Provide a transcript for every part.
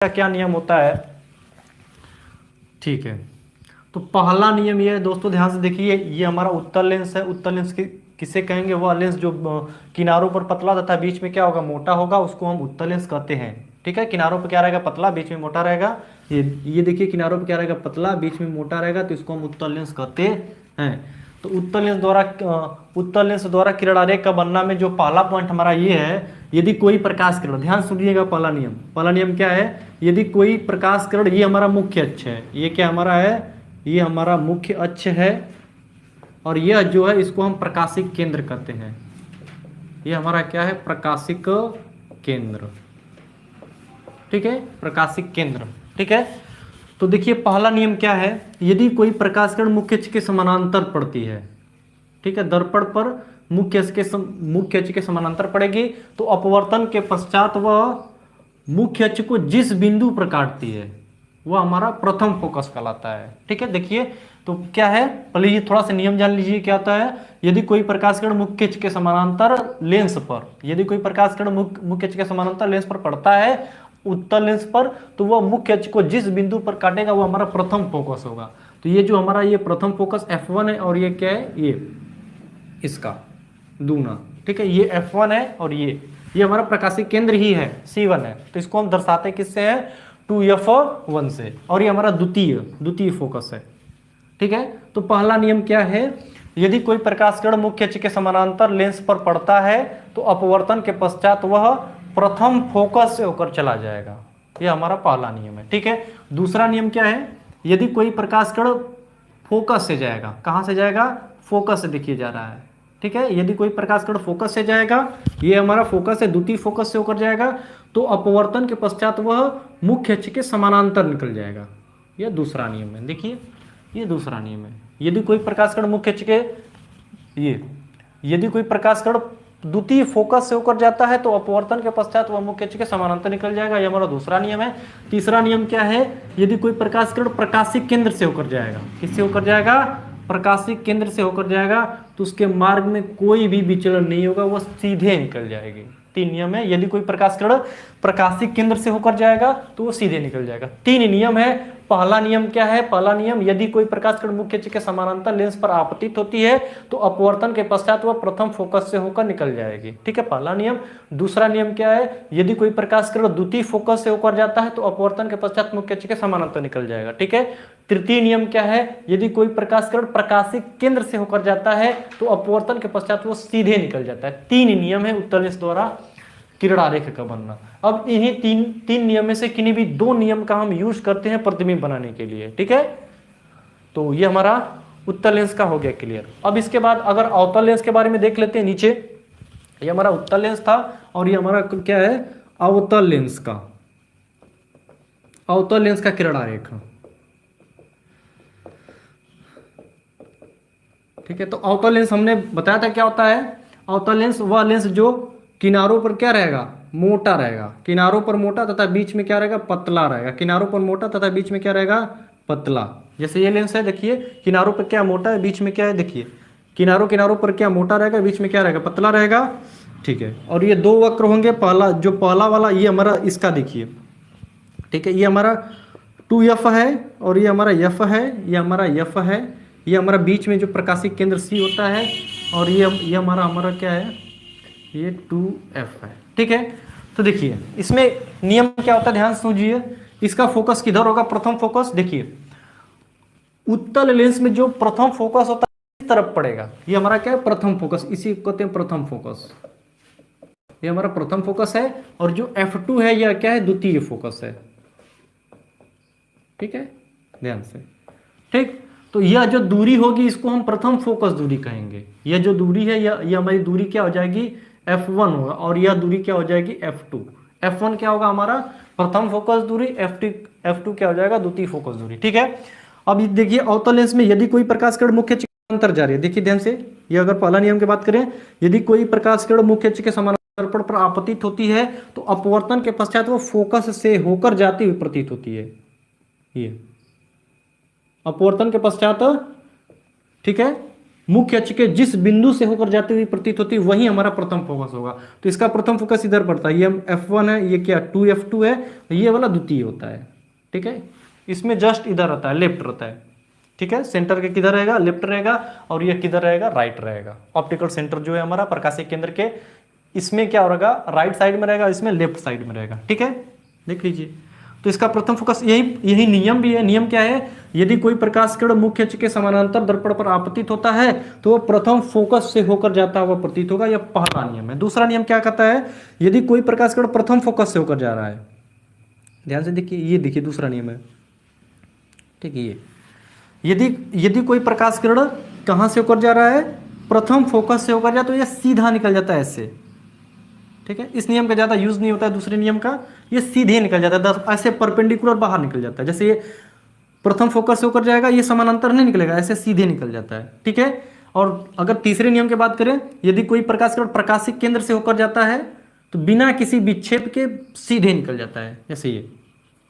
का क्या नियम होता है। ठीक है, तो पहला नियम ये है दोस्तों, ध्यान से देखिए, ये हमारा उत्तल लेंस है। उत्तल लेंस किसे कहेंगे? वह लेंस जो किनारों पर पतला तथा बीच में क्या होगा, मोटा होगा, उसको हम उत्तल लेंस कहते हैं। ठीक है, किनारों पर क्या रहेगा, पतला, बीच में मोटा रहेगा। ये देखिए, किनारों पर क्या रहेगा, पतला, बीच में मोटा रहेगा, तो इसको हम उत्तल लेंस कहते हैं। तो उत्तल लेंस द्वारा किरण आरेख का बनना में जो पहला पॉइंट हमारा ये है, यदि कोई प्रकाश किरण, ध्यान सुनिएगा, पहला नियम क्या है, यदि कोई प्रकाश किरण, ये हमारा मुख्य अक्ष है, ये क्या हमारा है, ये हमारा मुख्य अक्ष है, और यह जो है इसको हम प्रकाशिक केंद्र कहते हैं। ये हमारा क्या है, प्रकाशिक केंद्र। ठीक है, प्रकाशिक केंद्र। ठीक है, तो देखिए पहला नियम क्या है, यदि कोई प्रकाश किरण मुख्य अक्ष के समानांतर पड़ती है, ठीक है, दर्पण पर मुख्य अक्ष के समानांतर पड़ेगी, तो अपवर्तन के पश्चात वह मुख्य अक्ष को जिस बिंदु पर काटती है वह हमारा प्रथम फोकस कहलाता है। ठीक है, देखिए तो क्या है, पहले ये थोड़ा सा नियम जान लीजिए क्या होता है। यदि कोई प्रकाश किरण मुख्य अक्ष के समानांतर लेंस पर, यदि कोई प्रकाश किरण मुख्य अक्ष के समानांतर लेंस पर पड़ता है, उत्तल लेंस पर, तो वह मुख्य अक्ष को जिस बिंदु पर काटेगा वो हमारा प्रथम फोकस होगा। तो ये जो हमारा ये प्रथम फोकस F1 है, और ये क्या है, ये इसका दूना। ठीक है, ये F1 है, और ये हमारा प्रकाशिक केंद्र ही है, C1 है। तो इसको हम दर्शाते किससे है, 2F1 से, और ये हमारा द्वितीय फोकस है। ठीक है, तो पहला नियम क्या है, यदि कोई प्रकाश किरण मुख्य अक्ष के समानांतर लेंस पर पड़ता है तो अपवर्तन के पश्चात वह प्रथम फोकस से होकर चला जाएगा। यह हमारा पहला नियम है। ठीक है, दूसरा नियम क्या है, यदि कोई प्रकाश किरण फोकस से जाएगा, कहां से जाएगा, फोकस से, देखिए जा रहा है। ठीक है, यदि कोई प्रकाश किरण फोकस से जाएगा, ये हमारा फोकस है, द्वितीय फोकस से होकर जाएगा, तो अपवर्तन के पश्चात वह मुख्य अक्ष के समानांतर निकल जाएगा। यह दूसरा नियम है। देखिए, ये दूसरा नियम है। यदि कोई प्रकाश किरण मुख्य अक्ष के, यदि कोई प्रकाश किरण द्वितीय फोकस से होकर जाता है तो अपवर्तन के पश्चात वह मुख्य अक्ष के समानांतर निकल जाएगा। यह हमारा दूसरा नियम है। तीसरा नियम क्या है, यदि कोई प्रकाश किरण प्रकाशिक केंद्र से होकर जाएगा, किससे होकर जाएगा, प्रकाशिक केंद्र से होकर जाएगा, तो उसके मार्ग में कोई भी विचलन नहीं होगा, वह सीधे निकल जाएगी। तीन नियम है, यदि कोई प्रकाश किरण प्रकाशिक केंद्र से होकर जाएगा तो वो सीधे निकल जाएगा। तीन नियम है। पहला नियम क्या है, पहला नियम, यदि कोई प्रकाश किरण मुख्य अक्ष के समानांतर लेंस पर आपतित होती है तो अपवर्तन के पश्चात वह प्रथम फोकस से होकर निकल जाएगी। ठीक है, पहला नियम। दूसरा नियम क्या है, यदि कोई प्रकाश किरण द्वितीय फोकस से होकर जाता है तो अपवर्तन के पश्चात मुख्य अक्ष के समानांतर निकल जाएगा। ठीक है, तृतीय नियम क्या है, यदि कोई प्रकाश किरण प्रकाशिक केंद्र से होकर जाता है तो अपवर्तन के पश्चात वो सीधे निकल जाता है। तीन नियम है उत्तल लेंस द्वारा किरण आरेख का बनना। अब इन्हीं तीन नियम में से किन्हीं भी दो नियम का हम यूज करते हैं प्रतिबिंब बनाने के लिए। ठीक है, तो ये हमारा उत्तल लेंस का हो गया क्लियर। अब इसके बाद अगर अवतल लेंस के बारे में देख लेते हैं। नीचे ये हमारा उत्तल लेंस था, और ये हमारा क्या है, अवतल लेंस का, अवतल लेंस का किरण आरेख। ठीक है, तो अवतल लेंस हमने बताया था क्या होता है। अवतल लेंस वह लेंस जो किनारों पर क्या रहेगा, मोटा रहेगा, किनारों पर मोटा तथा बीच में क्या रहेगा, पतला रहेगा। किनारों पर मोटा तथा बीच में क्या रहेगा, पतला। जैसे ये लेंस है, देखिए किनारों पर क्या मोटा है, बीच में क्या है, देखिए किनारों पर क्या मोटा रहेगा, बीच में क्या रहेगा, पतला रहेगा। ठीक है, और ये दो वक्र होंगे, पहला वाला ये हमारा इसका देखिए। ठीक है, ये हमारा 2F है, और ये हमारा F है, ये हमारा F है, ये हमारा बीच में जो प्रकाशिक केंद्र C होता है, और ये हमारा क्या है, ये 2F है। ठीक है, तो देखिए इसमें नियम क्या होता है, ध्यान सुनिए। इसका फोकस किधर होगा, प्रथम फोकस। देखिए उत्तल लेंस में जो प्रथम फोकस होता है इस तरफ पड़ेगा, ये हमारा क्या है, प्रथम फोकस, इसी को कहते हैं प्रथम फोकस। ये हमारा प्रथम फोकस है, और जो F2 है यह क्या है, द्वितीय फोकस है। ठीक है, ध्यान से। ठीक, तो यह जो दूरी होगी इसको हम प्रथम फोकस दूरी कहेंगे। यह जो दूरी है, यह हमारी दूरी क्या हो जाएगी, F1 होगा, और यह दूरी क्या हो जाएगी, F2। F1 क्या होगा हमारा प्रथम फोकस दूरी, F2 क्या हो जाएगा, द्वितीय फोकस दूरी। ठीक है, अब देखिए अवतल लेंस में यदि कोई प्रकाश किरण मुख्य अक्ष के समानांतर जा रही है, देखिए ध्यान से, ये अगर पहला नियम की बात करें, यदि कोई प्रकाश किरण मुख्य अक्ष के समानांतर दर्पण पर आपतित होती है तो अपवर्तन के पश्चात वो फोकस से होकर जाती हुई प्रतीत होती है। ये अपवर्तन के पश्चात, ठीक है, मुख्य अक्ष के जिस बिंदु से होकर जाती हुई प्रतीत होती है वही हमारा प्रथम फोकस होगा। तो इसका प्रथम फोकस इधर पड़ता है, ये F1 है, ये क्या 2F2 है, ये वाला द्वितीय होता है। ठीक है, इसमें जस्ट इधर रहता है, लेफ्ट रहता है। ठीक है, सेंटर के किधर रहेगा, लेफ्ट रहेगा, और ये किधर रहेगा, राइट रहेगा। ऑप्टिकल सेंटर जो है हमारा प्रकाशीय केंद्र के, इसमें क्या होगा, राइट साइड में रहेगा, इसमें लेफ्ट साइड में रहेगा। ठीक है, देख लीजिए। तो इसका प्रथम फोकस, यही नियम भी है। नियम क्या है, यदि कोई प्रकाश किरण मुख्य अक्ष के समानांतर दर्पण पर आपतित होता है तो वो प्रथम फोकस से होकर जाता हुआ प्रतीत होगा, यह पहला नियम है। दूसरा नियम क्या कहता है, यदि कोई प्रकाश किरण प्रथम फोकस से होकर जा रहा है, ध्यान से देखिए, ये देखिए दूसरा नियम है। ठीक है, ये यदि कोई प्रकाश किरण कहां से होकर जा रहा है, प्रथम फोकस से होकर जाए तो यह सीधा निकल जाता है ऐसे। ठीक है, इस नियम का ज्यादा यूज नहीं होता है, दूसरे नियम का, ये सीधे निकल जाता है, ऐसे परपेंडिकुलर बाहर निकल जाता है। जैसे ये प्रथम फोकस से होकर जाएगा, ये समानांतर नहीं निकलेगा, ऐसे सीधे निकल जाता है। ठीक है, और अगर तीसरे नियम की बात करें, यदि कोई प्रकाश किरण प्रकाशिक केंद्र से होकर जाता है तो बिना किसी विक्षेप के सीधे निकल जाता है, जैसे ये।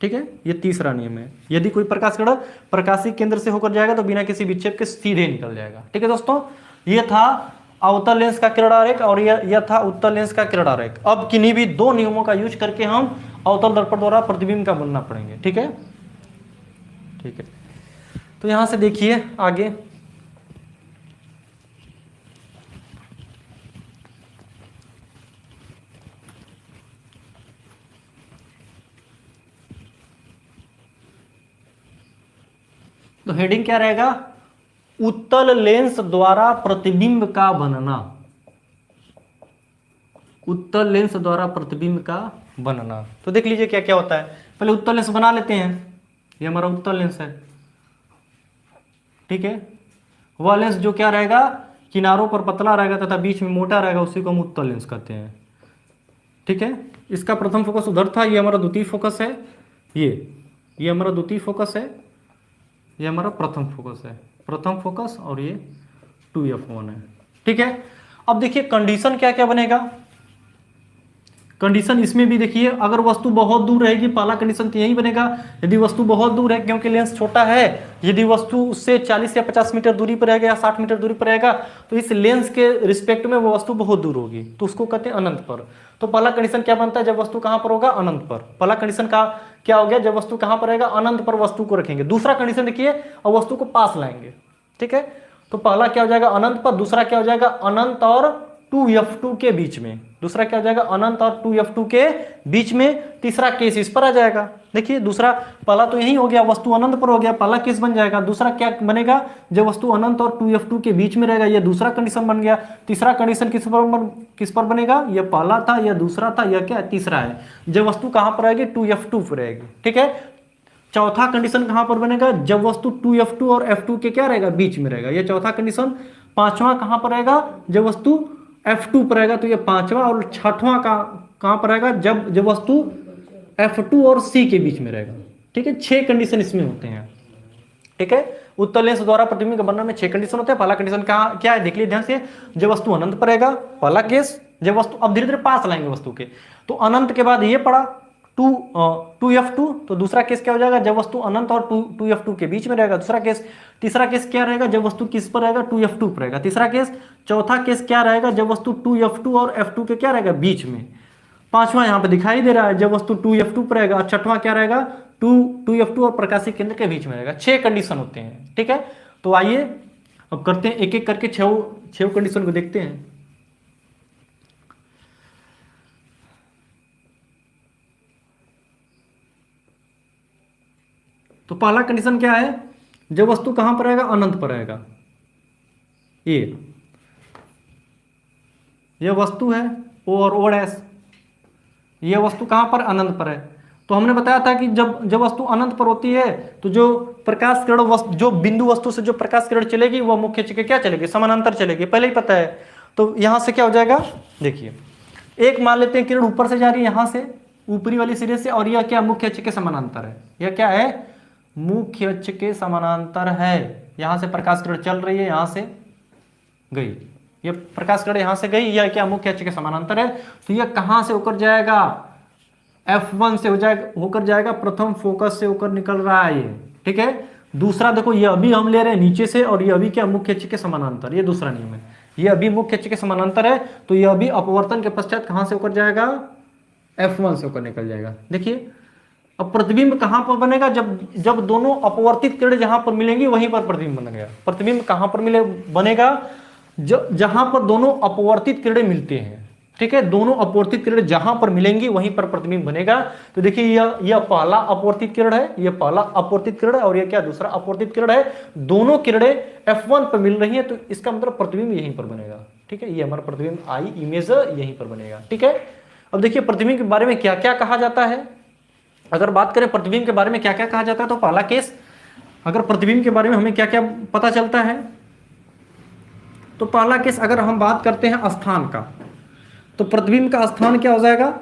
ठीक है, ये तीसरा नियम है, यदि कोई प्रकाश किरण प्रकाशिक केंद्र से होकर जाएगा तो बिना किसी विक्षेप के सीधे निकल जाएगा। ठीक है दोस्तों, ये था अवतल लेंस का किरण आरेख और यह था उत्तल लेंस का किरण आरेख। अब किन्हीं भी दो नियमों का यूज करके हम अवतल दर्पण द्वारा प्रतिबिंब का बनना पड़ेंगे। ठीक है, ठीक है, तो यहां से देखिए आगे, तो हेडिंग क्या रहेगा, उत्तल लेंस द्वारा प्रतिबिंब का बनना। उत्तल लेंस द्वारा प्रतिबिंब का बनना, तो देख लीजिए क्या क्या होता है। पहले उत्तल लेंस बना लेते हैं, ये हमारा उत्तल लेंस है। ठीक है, वह लेंस जो क्या रहेगा, किनारों पर पतला रहेगा तथा बीच में मोटा रहेगा, उसी को हम उत्तल लेंस कहते हैं। ठीक है, इसका प्रथम फोकस उधर था, ये हमारा द्वितीय फोकस है, ये हमारा द्वितीय फोकस है, ये हमारा प्रथम फोकस है, प्रथम फोकस, और ये 2F1 है। ठीक है, अब देखिए कंडीशन क्या क्या बनेगा। कंडीशन इसमें भी देखिए, अगर वस्तु बहुत दूर रहेगी, पहला कंडीशन तो यही बनेगा, यदि वस्तु बहुत दूर है, क्योंकि लेंस छोटा है, यदि वस्तु उससे 40 या 50 मीटर दूरी पर रहेगा या 60 मीटर दूरी पर रहेगा, तो इस लेंस के रिस्पेक्ट में वो वस्तु बहुत दूर होगी, तो उसको कहते हैं अनंत पर। तो पहला कंडीशन क्या बनता है, जब वस्तु कहां पर होगा, अनंत पर। पहला कंडीशन का क्या हो गया, जब वस्तु कहां पर रहेगा, अनंत पर वस्तु को रखेंगे। दूसरा कंडीशन देखिए, और वस्तु को पास लाएंगे। ठीक है, तो पहला क्या हो जाएगा, अनंत पर, दूसरा क्या हो जाएगा, अनंत और 2F2 के बीच में, दूसरा क्या हो जाएगा, अनंत और 2F2 के बीच में, तीसरा केस इस पर आ जाएगा। देखिए दूसरा, पहला तो यही हो गया, वस्तु अनंत पर हो गया, पहला केस बन जाएगा। दूसरा क्या बनेगा, जब वस्तु अनंत और 2F2 के बीच में रहेगा, यह दूसरा कंडीशन बन गया। तीसरा कंडीशन किस पर बनेगा, यह पहला था, यह दूसरा था, यह क्या तीसरा है, जब वस्तु कहां पर रहेगी, 2F2 पर रहेगी। ठीक है, चौथा कंडीशन कहां पर बनेगा, जब वस्तु 2F2 और F2 के क्या रहेगा, बीच में रहेगा, यह चौथा कंडीशन। पांचवा कहां पर रहेगा, जब वस्तु F2 पर रहेगा, तो ये पांचवा। और छठवां कहां पर रहेगा, जब वस्तु F2 और C के बीच में रहेगा। ठीक है, 6 कंडीशन इसमें होते हैं। ठीक है, उत्तल लेंस द्वारा प्रतिबिंब का बनना में 6 कंडीशन होते हैं। पहला कंडीशन क्या है, देख लीजिए ध्यान से, जब वस्तु अनंत पर रहेगा, पहला केस। जब वस्तु, अब धीरे धीरे पास लाएंगे वस्तु के, तो अनंत के बाद ये पड़ा 2F2, तो दूसरा केस क्या हो जाएगा, जब वस्तु अनंत और 2F2 के बीच में रहेगा, दूसरा केस। तीसरा केस क्या रहेगा, जब वस्तु किस पर रहेगा, 2F2 पर रहेगा, तीसरा केस। चौथा केस क्या रहेगा, जब वस्तु 2F2 और F2 के क्या रहेगा, बीच में। पांचवा यहाँ पे दिखाई दे रहा है, जब वस्तु 2F2 पर रहेगा, और छठवां क्या रहेगा, 2F2 और प्रकाशिक केंद्र के बीच में रहेगा। 6 कंडीशन होते हैं। ठीक है, तो आइए अब करते हैं एक एक करके 6 कंडीशन को देखते हैं। तो पहला कंडीशन क्या है, जब वस्तु कहां पर रहेगा, अनंत पर रहेगा। ये वस्तु है O और O', ये वस्तु कहां पर, अनंत पर है। तो हमने बताया था कि जब वस्तु अनंत पर होती है, तो जो प्रकाश किरण जो बिंदु वस्तु से जो प्रकाश किरण चलेगी, वह मुख्य अक्ष के क्या चलेगी, समानांतर चलेगी, पहले ही पता है। तो यहां से क्या हो जाएगा, देखिए एक मान लेते हैं किरण ऊपर से जा रही है, यहां से ऊपरी वाली सिरे से, और यह क्या मुख्य अक्ष के समानांतर है। यह क्या है, मुख्य अक्ष के समानांतर है। यहां से प्रकाश किरण चल रही है, यहां से गई, ये प्रकाश किरण यहां से गई, यह क्या मुख्य अक्ष के समानांतर है। तो यह कहां से होकर जाएगा, F1 से होकर जाएगा, प्रथम फोकस से होकर निकल रहा है ये। ठीक है, दूसरा देखो, ये अभी हम ले रहे हैं नीचे से, और ये अभी क्या, मुख्य अक्ष के समानांतर, ये दूसरा नियम है। ये अभी मुख्य अक्ष के समानांतर है, तो ये अभी अपवर्तन के पश्चात कहां से होकर जाएगा, F1 से होकर निकल जाएगा। देखिए अब प्रतिबिंब कहां पर बनेगा, जब जब दोनों अपवर्तित किरण जहां पर मिलेंगी वहीं पर प्रतिबिंब बन गया। प्रतिबिंब कहां पर बनेगा, जहां पर दोनों अपवर्तित किरणें मिलते हैं, ठीक है, दोनों अपवर्तित किरण जहां पर मिलेंगी वहीं पर प्रतिबिंब बनेगा। तो देखिए यह पहला अपवर्तित किरण है, यह पहला अपवर्तित किरण है, और यह क्या, दूसरा अपवर्तित किरण है। दोनों किरणें F1 पर मिल रही हैं, तो इसका मतलब प्रतिबिंब यहीं पर बनेगा। ठीक है, ये हमारा प्रतिबिंब आई इमेज यहीं पर बनेगा। ठीक है, अब देखिए प्रतिबिंब के बारे में क्या क्या कहा जाता है। अगर बात करें प्रतिबिंब के बारे में क्या क्या कहा जाता है, तो पहला केस, अगर प्रतिबिंब के बारे में हमें क्या क्या पता चलता है, तो पहला केस अगर हम बात करते हैं स्थान का, तो प्रतिबिंब का स्थान क्या हो जाएगा।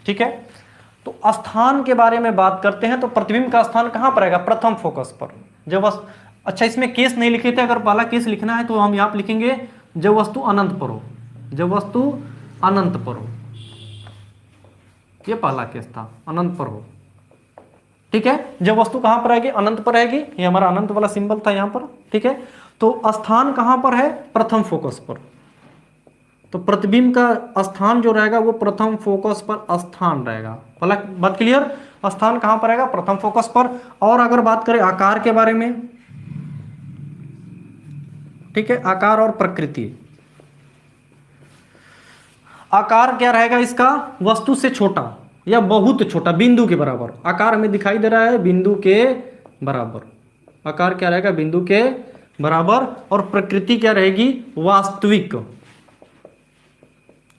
ठीक है, तो स्थान के बारे में बात करते हैं, तो प्रतिबिंब का स्थान कहां पर आएगा, प्रथम फोकस पर। जब अच्छा, इसमें केस नहीं लिखे थे, अगर पहला केस लिखना है तो हम यहां लिखेंगे जब वस्तु अनंत पर हो, जब वस्तु अनंत पर हो, ये पहला केस था, अनंत पर हो। ठीक है, जब वस्तु कहां पर आएगी, अनंत पर आएगी, ये हमारा अनंत वाला सिंबल था यहां पर। ठीक है, तो स्थान कहां पर है, प्रथम फोकस पर। तो प्रतिबिंब का स्थान जो रहेगा वो प्रथम फोकस पर स्थान रहेगा। पहला बात क्लियर, स्थान कहां पर आएगा, प्रथम फोकस पर। और अगर बात करें आकार के बारे में, ठीक है, आकार और प्रकृति, आकार क्या रहेगा इसका, वस्तु से छोटा या बहुत छोटा, बिंदु के बराबर। आकार हमें दिखाई दे रहा है बिंदु के बराबर, आकार क्या रहेगा, बिंदु के बराबर। और प्रकृति क्या रहेगी, वास्तविक,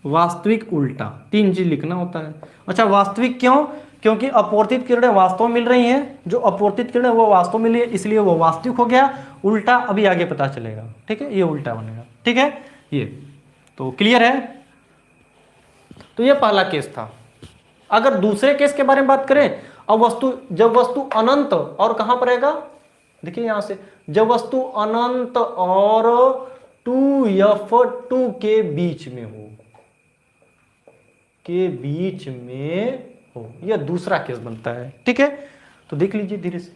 वास्तविक उल्टा, तीन चीज लिखना होता है। अच्छा, वास्तविक क्यों, क्योंकि अपवर्तित किरणें वास्तव में मिल रही हैं, जो अपवर्तित किरणें वो वास्तव में मिली है, इसलिए वो वास्तविक हो गया। उल्टा अभी आगे पता चलेगा। ठीक है, ये उल्टा बनेगा। ठीक है, ये तो क्लियर है। तो ये पहला केस था। अगर दूसरे केस के बारे में बात करें, अब वस्तु, जब वस्तु अनंत और कहां पर रहेगा, देखिए यहां से, जब वस्तु अनंत और 2F2 के बीच में हो, के बीच में हो, यह दूसरा केस बनता है। ठीक है, तो देख लीजिए धीरे से।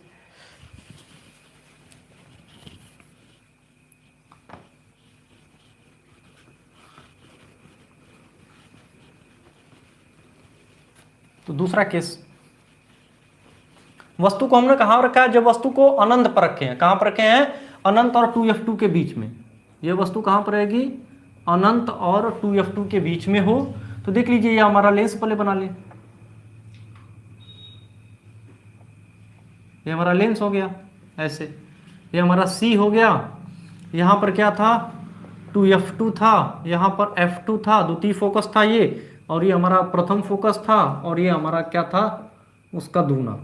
तो दूसरा केस, वस्तु को हमने कहां रखा है, जब वस्तु को अनंत पर रखे हैं, कहां पर रखे हैं, अनंत और 2F2 के बीच में। यह वस्तु कहां पर रहेगी, अनंत और 2F2 के बीच में हो। तो देख लीजिए, यह हमारा लेंस पहले बना ले, ये हमारा लेंस हो गया ऐसे, ये हमारा C हो गया। यहां पर क्या था, 2F2 था, यहां पर F2 था, द्वितीय फोकस था ये, और ये हमारा प्रथम फोकस था, और ये हमारा क्या था, उसका दूना।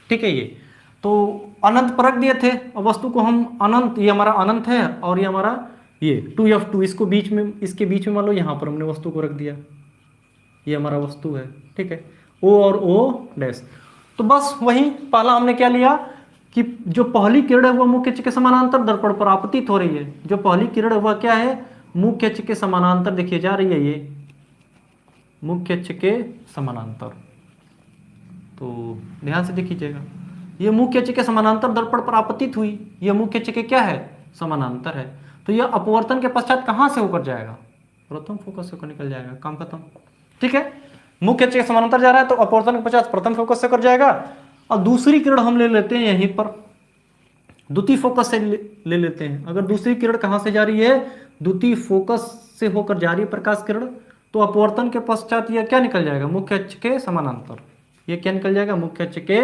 ठीक है, ये तो अनंत पर रख दिए थे। और वस्तु को हम अनंत, ये हमारा अनंत है, और ये हमारा ये 2F2, इसको बीच में, इसके बीच में मान लो यहां पर हमने वस्तु को रख दिया, ये हमारा वस्तु है। ठीक है, O और O डैश। तो बस वही पहला हमने क्या लिया कि जो पहली किरण है वह मुख्य अक्ष के समानांतर दर्पण पर आपतित हो रही है। जो पहली किरण है वह क्या है, मुख्य अक्ष के समानांतर, देखिए जा रही है, ये मुख्य अक्ष के समानांतर। तो ध्यान से देखिएगा, ये मुख्य अक्ष के समानांतर दर्पण पर आपतित हुई, ये मुख्य अक्ष के क्या है, समानांतर है। तो यह अपवर्तन के पश्चात कहां से होकर जाएगा, प्रथम फोकस से होकर निकल जाएगा, काम खत्म। ठीक है, मुख्य अक्ष के समानांतर जा रहा है, तो अपवर्तन के पश्चात प्रथम फोकस से होकर जाएगा। और दूसरी किरण हम ले लेते हैं यहीं पर, द्वितीय फोकस से ले लेते हैं। अगर दूसरी किरण कहां से जा रही है, द्वितीय फोकस से होकर जा रही है प्रकाश किरण, तो अपवर्तन के पश्चात यह क्या निकल जाएगा, मुख्य अक्ष के समानांतर। ये क्या निकल जाएगा, मुख्य अक्ष के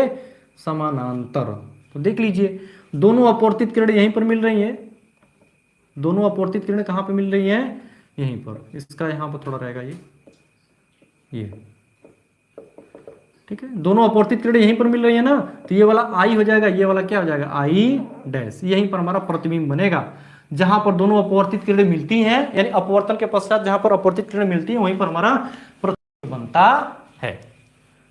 समानांतर। तो देख लीजिए, दोनों अपवर्तित किरण यहीं पर मिल रही हैं, दोनों अपवर्तित किरण कहां पर मिल रही हैं, यहीं पर। इसका यहां पर थोड़ा रहेगा ये ठीक है, दोनों अपवर्तित किरण यहीं पर मिल रही है ना, तो ये वाला आई हो जाएगा, ये वाला क्या हो जाएगा, आई डैश। यहीं पर हमारा प्रतिबिंब बनेगा, जहां पर दोनों अपवर्तित किरणें मिलती हैं, यानी अपवर्तन के पश्चात जहां पर अपवर्तित किरणें मिलती हैं वहीं पर हमारा प्रतिबिंब बनता है।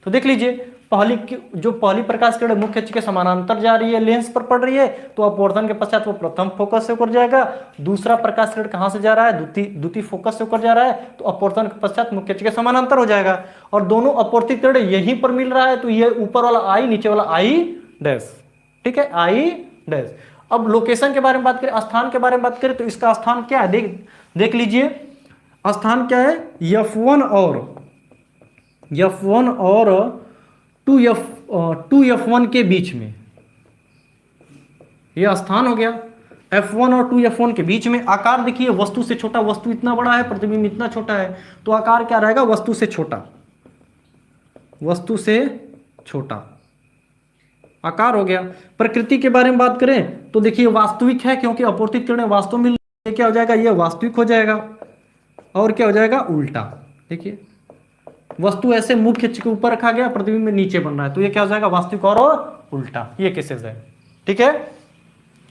तो देख लीजिए, जो पहली प्रकाश किरण मुख्य अक्ष के समानांतर जा रही है, लेंस पर पड़ रही है, तो अपवर्तन के पश्चात वो प्रथम फोकस से होकर जाएगा। दूसरा प्रकाश किरण कहां से जा रहा है, द्वितीय फोकस से होकर जा रहा है, तो अपवर्तन के पश्चात मुख्य अक्ष के समानांतर हो जाएगा। और दोनों अपवर्तित किरण यहीं पर मिल रहा है, तो ये ऊपर वाला आई, नीचे वाला आई डैश। ठीक है, आई डैश। अब लोकेशन के बारे में बात करें, स्थान के बारे में बात करें, तो इसका स्थान क्या है, देख लीजिए स्थान क्या है, F1 और 2F1 के बीच में, यह स्थान हो गया। F1 और 2F1 के बीच में। आकार देखिए वस्तु से छोटा, वस्तु इतना बड़ा है, प्रतिबिंब इतना छोटा है, तो आकार क्या रहेगा, वस्तु से छोटा, वस्तु से छोटा आकार हो गया। प्रकृति के बारे में बात करें तो देखिए वास्तविक है, क्योंकि अपवर्तित किरणें वास्तव में क्या हो जाएगा, यह वास्तविक हो जाएगा। और क्या हो जाएगा, उल्टा। देखिए वस्तु ऐसे मुख खींच के ऊपर रखा गया, प्रतिबिंब में नीचे बन रहा है, तो ये क्या हो जाएगा, वास्तविक और उल्टा। ये केसेस है, ठीक है।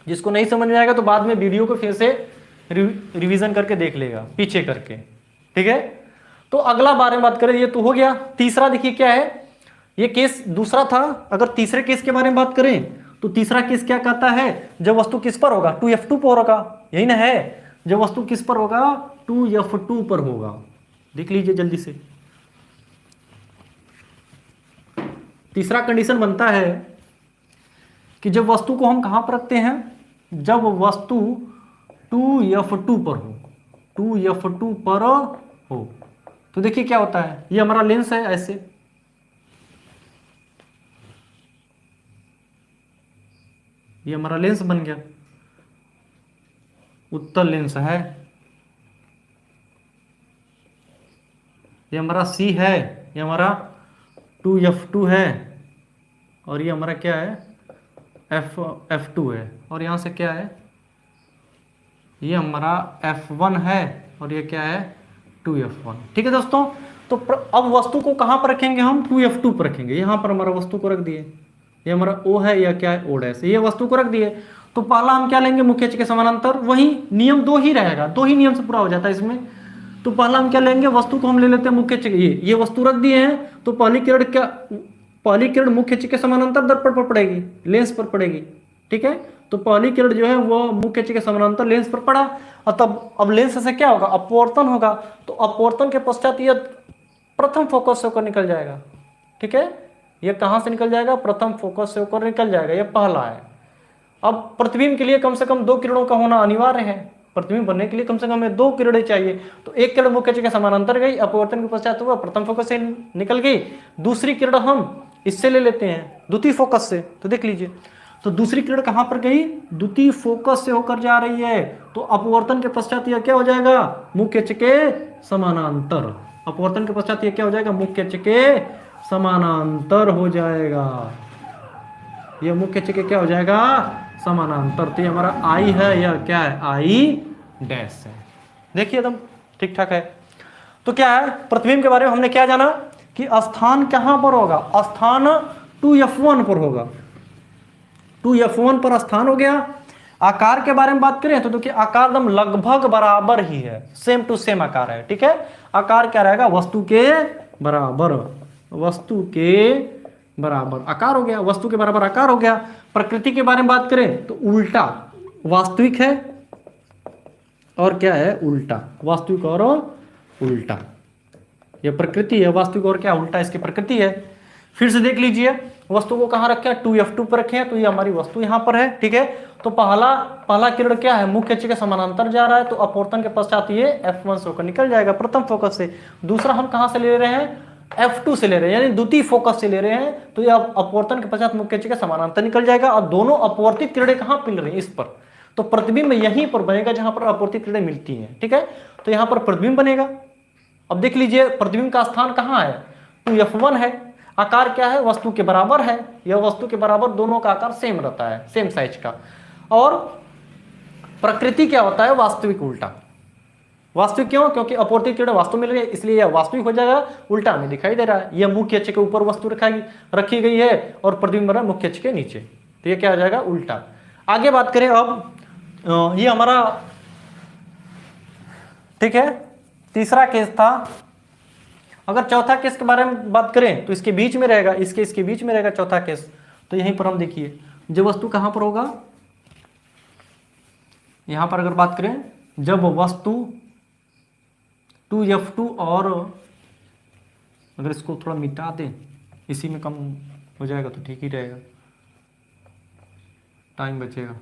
जिसको नहीं समझ में आएगा तो बाद में वीडियो को फिर से रिवीजन करके देख लेगा, पीछे करके, ठीक है। तो अगला बारे में बात करें, ये तो हो गया। तीसरा देखिए क्या है, ये केस दूसरा था। अगर तीसरे केस के बारे में बात करें तो तीसरा केस क्या कहता है, जब वस्तु किस पर होगा, 2F2 पर होगा, यही ना है। जब वस्तु किस पर होगा, 2F2 पर होगा। देख लीजिए जल्दी से। तीसरा कंडीशन बनता है कि जब वस्तु को हम कहां पर रखते हैं, जब वस्तु 2F2 पर हो, 2F2 पर हो, तो देखिए क्या होता है, ये हमारा लेंस है, ऐसे ये हमारा लेंस बन गया, उत्तल लेंस है। ये हमारा C है, ये हमारा 2F2 है, और ये हमारा क्या है, F2 है। और यहाँ से क्या है, ये हमारा F1 है, और ये क्या है, 2F1। ठीक है दोस्तों। तो अब वस्तु को कहाँ पर रखेंगे हम, 2F2 पर रखेंगे। यहाँ पर हमारा वस्तु को रख दिए, ये हमारा O है, या क्या है, O डैश, ये वस्तु को रख दिए। तो पहला हम क्या लेंगे, मुख्य अक्ष के समानांतर। वही नियम दो ही रहेगा, दो ही नियम से पूरा हो जाता है इसमें। तो पहला हम क्या लेंगे, वस्तु को हम ले लेते हैं मुख्य अक्ष, ये वस्तु रख दिए हैं। तो पहली किरण मुख्य अक्ष के समानांतर दर्पण पर पड़ेगी, लेंस पर पड़ेगी, ठीक है। तो पहली किरण जो है वो मुख्य अक्ष के समानांतर लेंस पर पड़ा, और तब अब लेंस से क्या होगा, अपवर्तन होगा। तो अपवर्तन के पश्चात यह प्रथम फोकस से होकर निकल जाएगा, ठीक है। ये कहां से निकल जाएगा, प्रथम फोकस से होकर निकल जाएगा, ये पहला है। अब प्रतिबिंब के लिए कम से कम 2 किरणों का होना अनिवार्य है। प्रतिबिंब बनने के लिए कम से कम हमें 2 किरणें चाहिए। तो एक किरण मुख्य अक्ष के समानांतर गई, अपवर्तन के पश्चात हुआ, प्रथम फोकस से निकल गई। दूसरी किरण हम इससे ले लेते हैं, द्वितीय फोकस से। तो देख लीजिए, तो दूसरी किरण कहां पर गई, द्वितीय फोकस से होकर जा रही है। तो अपवर्तन के पश्चात यह क्या हो जाएगा, मुख्य अक्ष के समानांतर। अपवर्तन के पश्चात यह क्या हो जाएगा, मुख्य अक्ष के समानांतर हो जाएगा। यह मुख्य अक्ष के क्या हो जाएगा, समानांतर। तो ये हमारा आई है, यह क्या है, आई डैश है। देखिए एकदम ठीक ठाक है। तो क्या है, प्रतिबिंब के बारे में हमने क्या जाना कि स्थान कहां पर होगा, स्थान 2F1 पर होगा, 2F1 पर स्थान हो गया। आकार के बारे में बात करें तो देखिए आकार एकदम लगभग बराबर ही है, सेम टू सेम आकार है, ठीक है। आकार क्या रहेगा, वस्तु के बराबर, वस्तु के बराबर आकार हो गया, वस्तु के बराबर आकार हो गया। प्रकृति के बारे में बात करें तो उल्टा, वास्तविक है और क्या है, उल्टा, वास्तविक और उल्टा। यह प्रकृति है, वास्तविक और क्या, उल्टा इसकी प्रकृति है। फिर से देख लीजिए, वस्तु को कहां रखे हैं, 2F2 पर रखे हैं, तो ये हमारी वस्तु यहां पर है, ठीक है। तो पहला किरण क्या है, मुख्य अक्ष के समानांतर जा रहा है, तो अपवर्तन के पश्चात ये F1 से होकर निकल जाएगा, प्रथम फोकस से। दूसरा हम कहां से ले रहे हैं, F2 से ले रहे हैं, यानी द्वितीय फोकस से ले रहे हैं। तो ये अपवर्तन के पश्चात मुख्य अक्ष के समानांतर निकल जाएगा, और दोनों अपवर्तित किरणें कहां मिल रही हैं, इस पर। तो प्रतिबिंब यहीं पर बनेगा जहां पर अपवर्तित किरणें मिलती हैं, ठीक है। तो यहां पर प्रतिबिंब बनेगा। अब देख लीजिए प्रतिबिंब का स्थान कहां है, 2F1 है। आकार क्या है, वस्तु के बराबर है, यह वस्तु के बराबर, दोनों का आकार सेम रहता है, सेम साइज का। और प्रकृति क्या होता है, वास्तविक उल्टा। वास्तविक क्यों, क्योंकि अपवर्तित किरण वास्तव में इसलिए यह वास्तविक हो जाएगा, उल्टा हमें दिखाई दे रहा है। यह मुख्य अक्ष के ऊपर वस्तु रखी गई है और प्रतिबिंब बना मुख्य अक्ष के नीचे, तो यह क्या हो जाएगा, उल्टा। आगे बात करें अब, ये हमारा ठीक है, तीसरा केस था। अगर चौथा केस के बारे में बात करें तो इसके बीच में रहेगा, इसके बीच में रहेगा चौथा केस। तो यहीं पर हम देखिए, जब वस्तु कहां पर होगा, यहां पर अगर बात करें, जब वस्तु 2F2 और, अगर इसको थोड़ा मिटा दें, इसी में कम हो जाएगा तो ठीक ही रहेगा। टाइम बचेगा।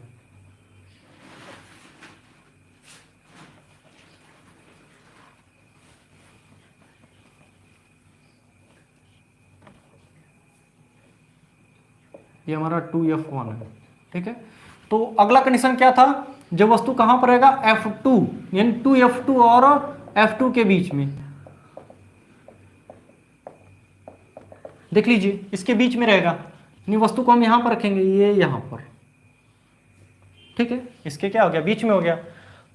ये हमारा 2F1 है, ठीक है। तो अगला कंडीशन क्या था, जब वस्तु कहां पर रहेगा, F2 यानी 2F2 और F2 के बीच में। देख लीजिए इसके बीच में रहेगा, यानी वस्तु को हम यहां पर रखेंगे, ये यहां पर, ठीक है। इसके क्या हो गया, बीच में हो गया।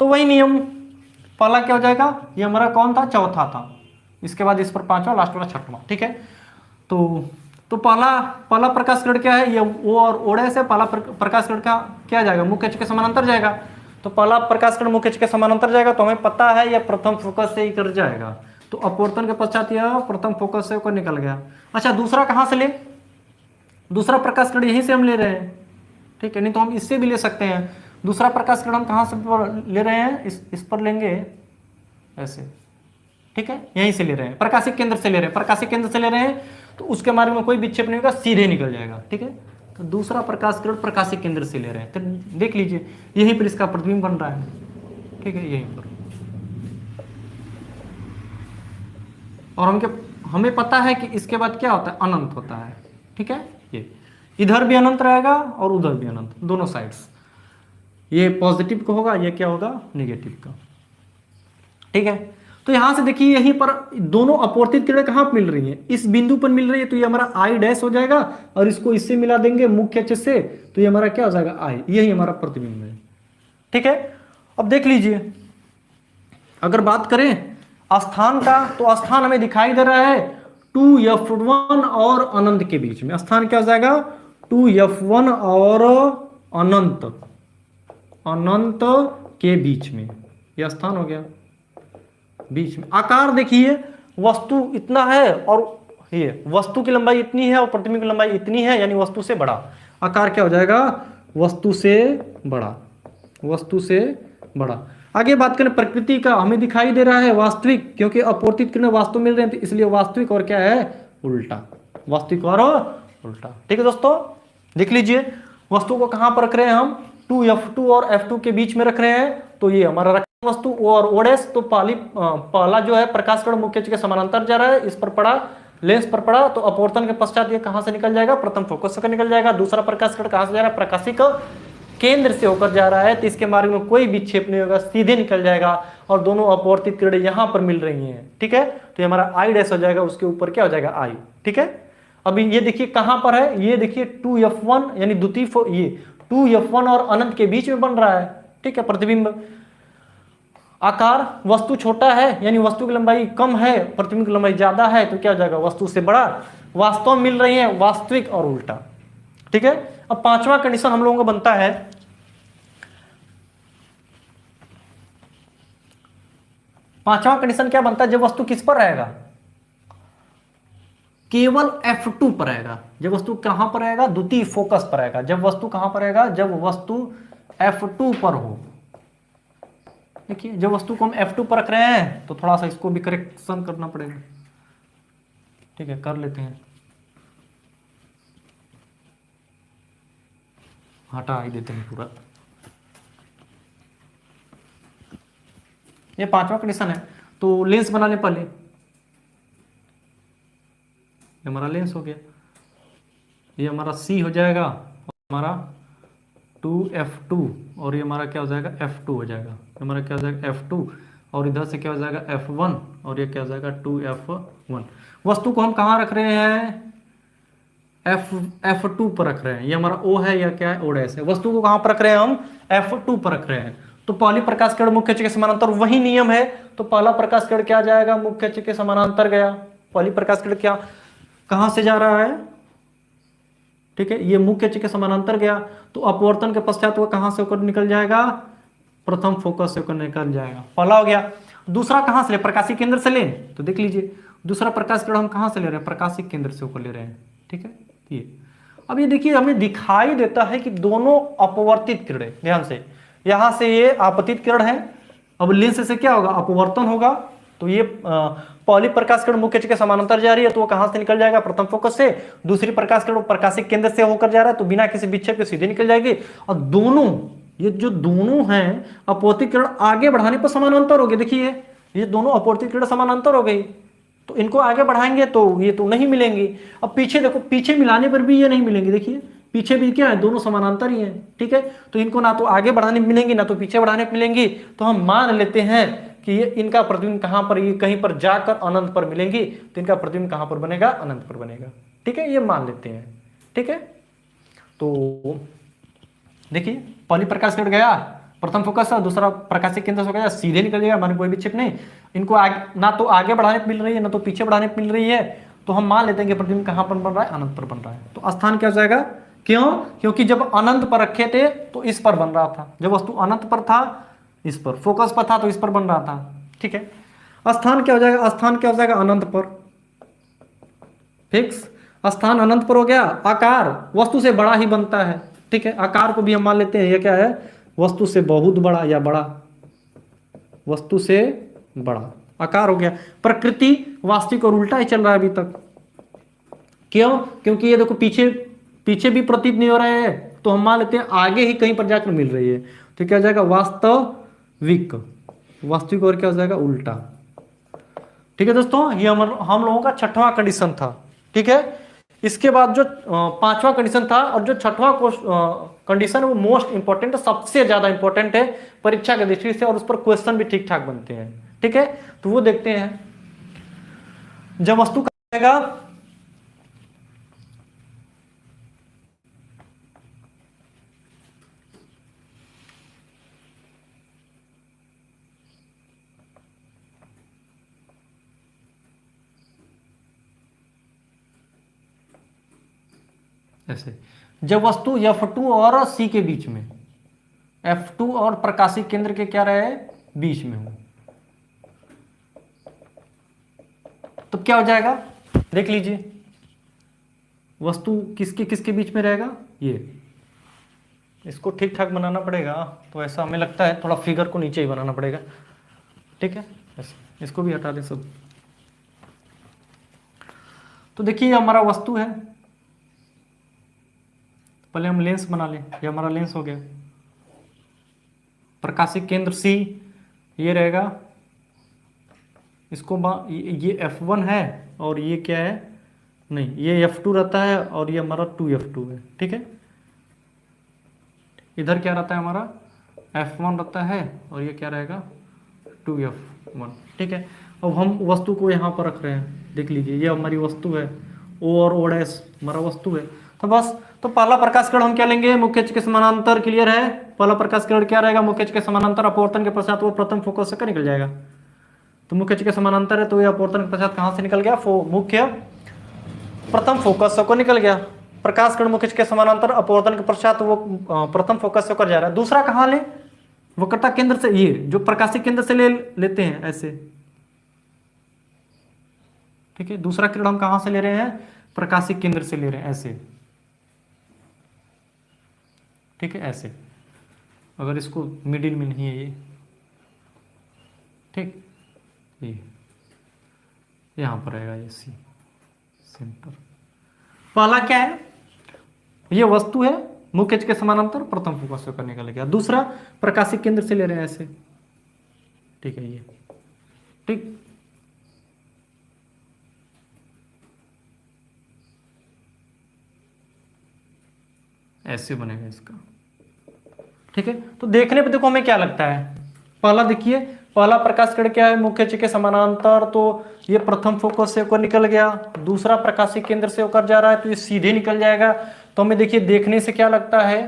तो वही नियम, पहला क्या हो जाएगा, ये हमारा कौन था, चौथा था। इसके बाद इस पर पांचवा, लास्ट वाला छठवां, ठीक है। तो पहला प्रकाश किरण क्या है, ये ओ और ओडे से पहला प्रकाश किरण का क्या जाएगा, मुख्य अक्ष के समानांतर जाएगा। तो पहला प्रकाश किरण मुख्य अक्ष के समानांतर जाएगा, तो हमें पता है यह प्रथम फोकस से ही कर जाएगा। तो अपवर्तन के पश्चात यह प्रथम फोकस से होकर निकल गया। अच्छा, दूसरा कहां से ले, दूसरा प्रकाश किरण यहीं से हम ले रहे हैं, ठीक है। नहीं तो हम इससे भी ले सकते हैं। दूसरा प्रकाश किरण हम कहां से ले रहे हैं, इस पर लेंगे ऐसे, ठीक है। यहीं से ले रहे हैं, प्रकाशिक केंद्र से ले रहे हैं, प्रकाशिक केंद्र से ले रहे हैं, तो उसके मार्ग में कोई विक्षेप नहीं होगा, सीधे निकल जाएगा, ठीक है। तो दूसरा प्रकाश किरण प्रकाशिक केंद्र से ले रहे हैं, तो देख लीजिए यहीं पर इसका प्रतिबिंब बन रहा है, ठीक है, यहीं पर। और हमें पता है कि इसके बाद क्या होता है, अनंत होता है, ठीक है। ये इधर भी अनंत रहेगा और उधर भी अनंत, दोनों साइड्स। ये पॉजिटिव का होगा, ये क्या होगा, नेगेटिव का, ठीक है। तो यहां से देखिए यहीं पर दोनों अपवर्तित किरणें कहां मिल रही हैं, इस बिंदु पर मिल रही है, तो ये हमारा आई डैश हो जाएगा, और इसको इससे मिला देंगे मुख्य अक्ष से, तो ये हमारा क्या हो जाएगा, आई, यही हमारा प्रतिबिंब है, ठीक है। अब देख लीजिए, अगर बात करें स्थान का, तो स्थान हमें दिखाई दे रहा है 2F1 और अनंत के बीच में। स्थान क्या हो जाएगा, 2F1 और अनंत के बीच में, यह स्थान हो गया, बीच में। आकार देखिए, वस्तु इतना है और ये वस्तु की लंबाई इतनी है और प्रतिबिंब की लंबाई इतनी है, यानी वस्तु से बड़ा। आकार क्या हो जाएगा, वस्तु से बड़ा, वस्तु से बड़ा। आगे बात करें प्रकृति का, हमें दिखाई दे रहा है वास्तविक, क्योंकि अपवर्तित किरणें वास्तव मिल रहे हैं, तो इसलिए वास्तविक और क्या है, उल्टा, वास्तविक और उल्टा, ठीक है दोस्तों। देख लीजिए वस्तु को कहां पर रख रहे हैं हम, 2F2 और F2 के बीच में रख रहे हैं, तो ये हमारा रखा वस्तु O और ओडेस। तो पहला जो है प्रकाश किरण मुख्य अक्ष के समानांतर जा रहा है, इस पर पड़ा, लेंस पर पड़ा, तो अपवर्तन के पश्चात ये कहां से निकल जाएगा, प्रथम फोकस से निकल जाएगा। दूसरा प्रकाश किरण कहां से जा रहा है, प्रकाशिक केंद्र से होकर जा रहा है, तो इसके मार्ग में कोई विक्षेप नहीं होगा, सीधे निकल जाएगा, और दोनों अपवर्तित किरणें यहां पर मिल रही हैं, ठीक है। तो ये हमारा आई डैश हो जाएगा, उसके ऊपर क्या हो जाएगा, आई, ठीक है। अभी ये देखिए कहां पर है, ये देखिए 2F1 यानी द्वितीय, ये 2F1 और अनंत के बीच में बन रहा है, ठीक है, प्रतिबिंब। आकार, वस्तु छोटा है यानी वस्तु की लंबाई कम है, प्रतिबिंब की लंबाई ज्यादा है, तो क्या हो जाएगा, वस्तु से बड़ा। वास्तव में मिल रही है, वास्तविक और उल्टा, ठीक है। अब पांचवा कंडीशन हम लोगों का बनता है, पांचवा कंडीशन क्या बनता है, जब वस्तु किस पर रहेगा, केवल F2 पर रहेगा। जब वस्तु कहां पर रहेगा, द्वितीय फोकस पर रहेगा। जब वस्तु कहां पर रहेगा, जब वस्तु F2 पर हो। देखिए जब वस्तु को हम F2 पर रख रहे हैं, तो थोड़ा सा इसको भी करेक्शन करना पड़ेगा, ठीक है, कर लेते हैं, हटा ही देते हैं पूरा। ये पांचवा कंडीशन है। तो लेंस बनाने पहले, ये हमारा लेंस हो गया, ये हमारा C हो जाएगा, और हमारा 2F2, और ये हमारा क्या हो जाएगा, F2 हो जाएगा, हमारा क्या हो जाएगा, F2, और इधर से क्या हो जाएगा, F1, और ये क्या हो जाएगा, 2F1। वस्तु को हम कहाँ रख रहे हैं, F2 पर रख रहे हैं। ये हमारा O है, या क्या है, O डैश है। वस्तु को कहाँ पर रख रहे हैं हम, F2 पर रख रहे हैं। तो पहली प्रकाश किरण मुख्य अक्ष के समानांतर, वही नियम है। तो पहला प्रकाश किरण क्या जाएगा, मुख्य अक्ष के समानांतर गया। पहली प्रकाश किरण क्या, कहां से जा रहा है, ठीक है, ये मुख्य अक्ष के समानांतर गया, तो अपवर्तन के पश्चात वह कहां से होकर निकल जाएगा, प्रथम फोकस से होकर निकल जाएगा। पहला हो गया। दूसरा कहां से ले, प्रकाशिक केंद्र से ले, तो देख लीजिए दूसरा प्रकाश किरण हम कहां से ले रहे हैं, प्रकाशिक केंद्र से होकर ले रहे हैं, ठीक है। ये अब ये देखिए हमें दिखाई देता है कि दोनों अपवर्तित किरणें, ध्यान से, यहां से ये आपतित किरण है, अब लेंस से क्या होगा, अपवर्तन होगा, तो ये पहली प्रकाश किरण मुख्य अक्ष के समानांतर जा रही है, तो वो कहां से निकल जाएगा, प्रथम फोकस से। दूसरी प्रकाश किरण प्रकाशिक केंद्र से होकर जा रहा है, तो बिना किसी विक्षेप के सीधे निकल जाएगी। और दोनों, ये जो दोनों हैं अपवर्तित किरण आगे बढ़ाने पर समानांतर हो गए। देखिए ये दोनों अपवर्तित किरण समानांतर हो गई, तो इनको आगे बढ़ाएंगे तो ये तो नहीं मिलेंगी। अब पीछे देखो, पीछे मिलाने पर भी ये नहीं मिलेंगी। देखिए पीछे भी क्या है, दोनों समानांतर ही हैं, ठीक है। तो इनको ना तो आगे बढ़ाने मिलेंगी ना तो पीछे बढ़ाने मिलेंगी। तो हम मान लेते हैं कि ये इनका प्रतिबिंब कहां पर, ये कहीं पर जाकर अनंत पर मिलेंगी। तो इनका प्रतिबिंब कहां पर बनेगा, अनंत पर बनेगा, ठीक है। ये मान लेते हैं, ठीक है। तो देखिए पहली प्रकाश किरण गया प्रथम फोकस है, दूसरा प्रकाशिक केंद्र से गया, सीधे निकल जाएगा, माने कोई विक्षेप नहीं। इनको आगे, ना तो आगे बढ़ाने मिल रही है ना तो पीछे बढ़ाने मिल रही है। तो हम मान लेते हैं कि प्रतिबिंब कहां पर बन रहा है, अनंत पर बन रहा है। तो स्थान क्या हो जाएगा, क्यों, क्योंकि जब अनंत पर रखे थे तो इस पर बन रहा था, जब वस्तु अनंत पर था इस पर, फोकस पर था तो इस पर बन रहा था, ठीक है। स्थान क्या हो जाएगा, स्थान क्या हो जाएगा, अनंत पर, फिक्स। स्थान अनंत पर हो गया। आकार वस्तु से बड़ा ही बनता है, ठीक है। आकार को भी हम मान लेते हैं, ये क्या है, वस्तु से बहुत बड़ा या बड़ा, वस्तु से बड़ा आकार हो गया। प्रकृति वास्तविक और उल्टा ही चल रहा है अभी तक, क्यों, क्योंकि ये देखो पीछे पीछे भी प्रतीत नहीं हो रहे हैं, तो हम मान लेते हैं आगे ही कहीं पर जाकर मिल रही है। तो क्या हो जाएगा, वास्तविक, वास्तविक और क्या हो जाएगा, उल्टा, ठीक है दोस्तों। ये हम लोगों का छठवां कंडीशन था, ठीक है। इसके बाद जो पांचवा कंडीशन था और जो छठवां कंडीशन वो मोस्ट इंपॉर्टेंट है, सबसे ज्यादा इंपॉर्टेंट है परीक्षा की दृष्टि से, और उस पर क्वेश्चन भी ठीक ठाक बनते हैं, ठीक है। तो वो देखते हैं, जब वस्तु का आएगा ऐसे, जब वस्तु F2 और C के बीच में, F2 और प्रकाशिक केंद्र के क्या रहे, बीच में हो, तो क्या हो जाएगा, देख लीजिए। वस्तु किसके किसके बीच में रहेगा, ये, इसको ठीक ठाक बनाना पड़ेगा। तो ऐसा हमें लगता है थोड़ा फिगर को नीचे ही बनाना पड़ेगा, ठीक है। ऐसे इसको भी हटा दें सब। तो देखिए ये हमारा वस्तु है, पहले हम लेंस बना लें। ये हमारा लेंस हो गया। प्रकाशिक केंद्र C ये रहेगा, इसको ये F1 है और ये क्या है, नहीं ये F2 रहता है और ये हमारा 2F2 है, ठीक है। इधर क्या रहता है हमारा, F1 रहता है और ये क्या रहेगा, 2F1, ठीक है। अब हम वस्तु को यहाँ पर रख रहे हैं, देख लीजिए ये हमारी वस्तु है, O और O' हमारा वस्तु है। तो बस, तो पहला प्रकाश किरण हम क्या लेंगे, मुख्य अक्ष के समानांतर, क्लियर है। पहला प्रकाश किरण क्या रहेगा, मुख्य अक्ष के समानांतर, अपवर्तन के पश्चात वो प्रथम फोकस से निकल जाएगा। तो मुख्य अक्ष के समानांतर है तो ये अपवर्तन के पश्चात कहां से निकल गया, मुख्य प्रथम फोकस से निकल गया। प्रकाश किरण मुख्य अक्ष के समानांतर, अपवर्तन के पश्चात वो प्रथम फोकस से होकर जा रहा है। दूसरा कहां ले, वक्रता केंद्र से, ये जो प्रकाशिक केंद्र से लेते हैं ऐसे, ठीक है। दूसरा किरण हम कहां से ले रहे हैं, प्रकाशिक केंद्र से ले रहे हैं ऐसे, ठीक है, ऐसे। अगर इसको मिडिल में नहीं है ये, ठीक, ये यहां पर रहेगा ये C सेंटर। पहला क्या है, ये वस्तु है, मुख्य अक्ष के समानांतर, प्रथम फोकस होकर निकल गया। दूसरा प्रकाशिक केंद्र से ले रहे हैं ऐसे, ठीक है, ये, ठीक। ऐसे बनेगा इसका, ठीक है। तो देखने पे देखो हमें क्या लगता है, पहला देखिए, पहला प्रकाश किरण क्या है, मुख्य अक्ष के समानांतर, तो ये प्रथम फोकस से होकर निकल गया। दूसरा प्रकाशिक केंद्र से होकर जा रहा है तो ये सीधे निकल जाएगा। तो हमें देखिए देखने से क्या लगता है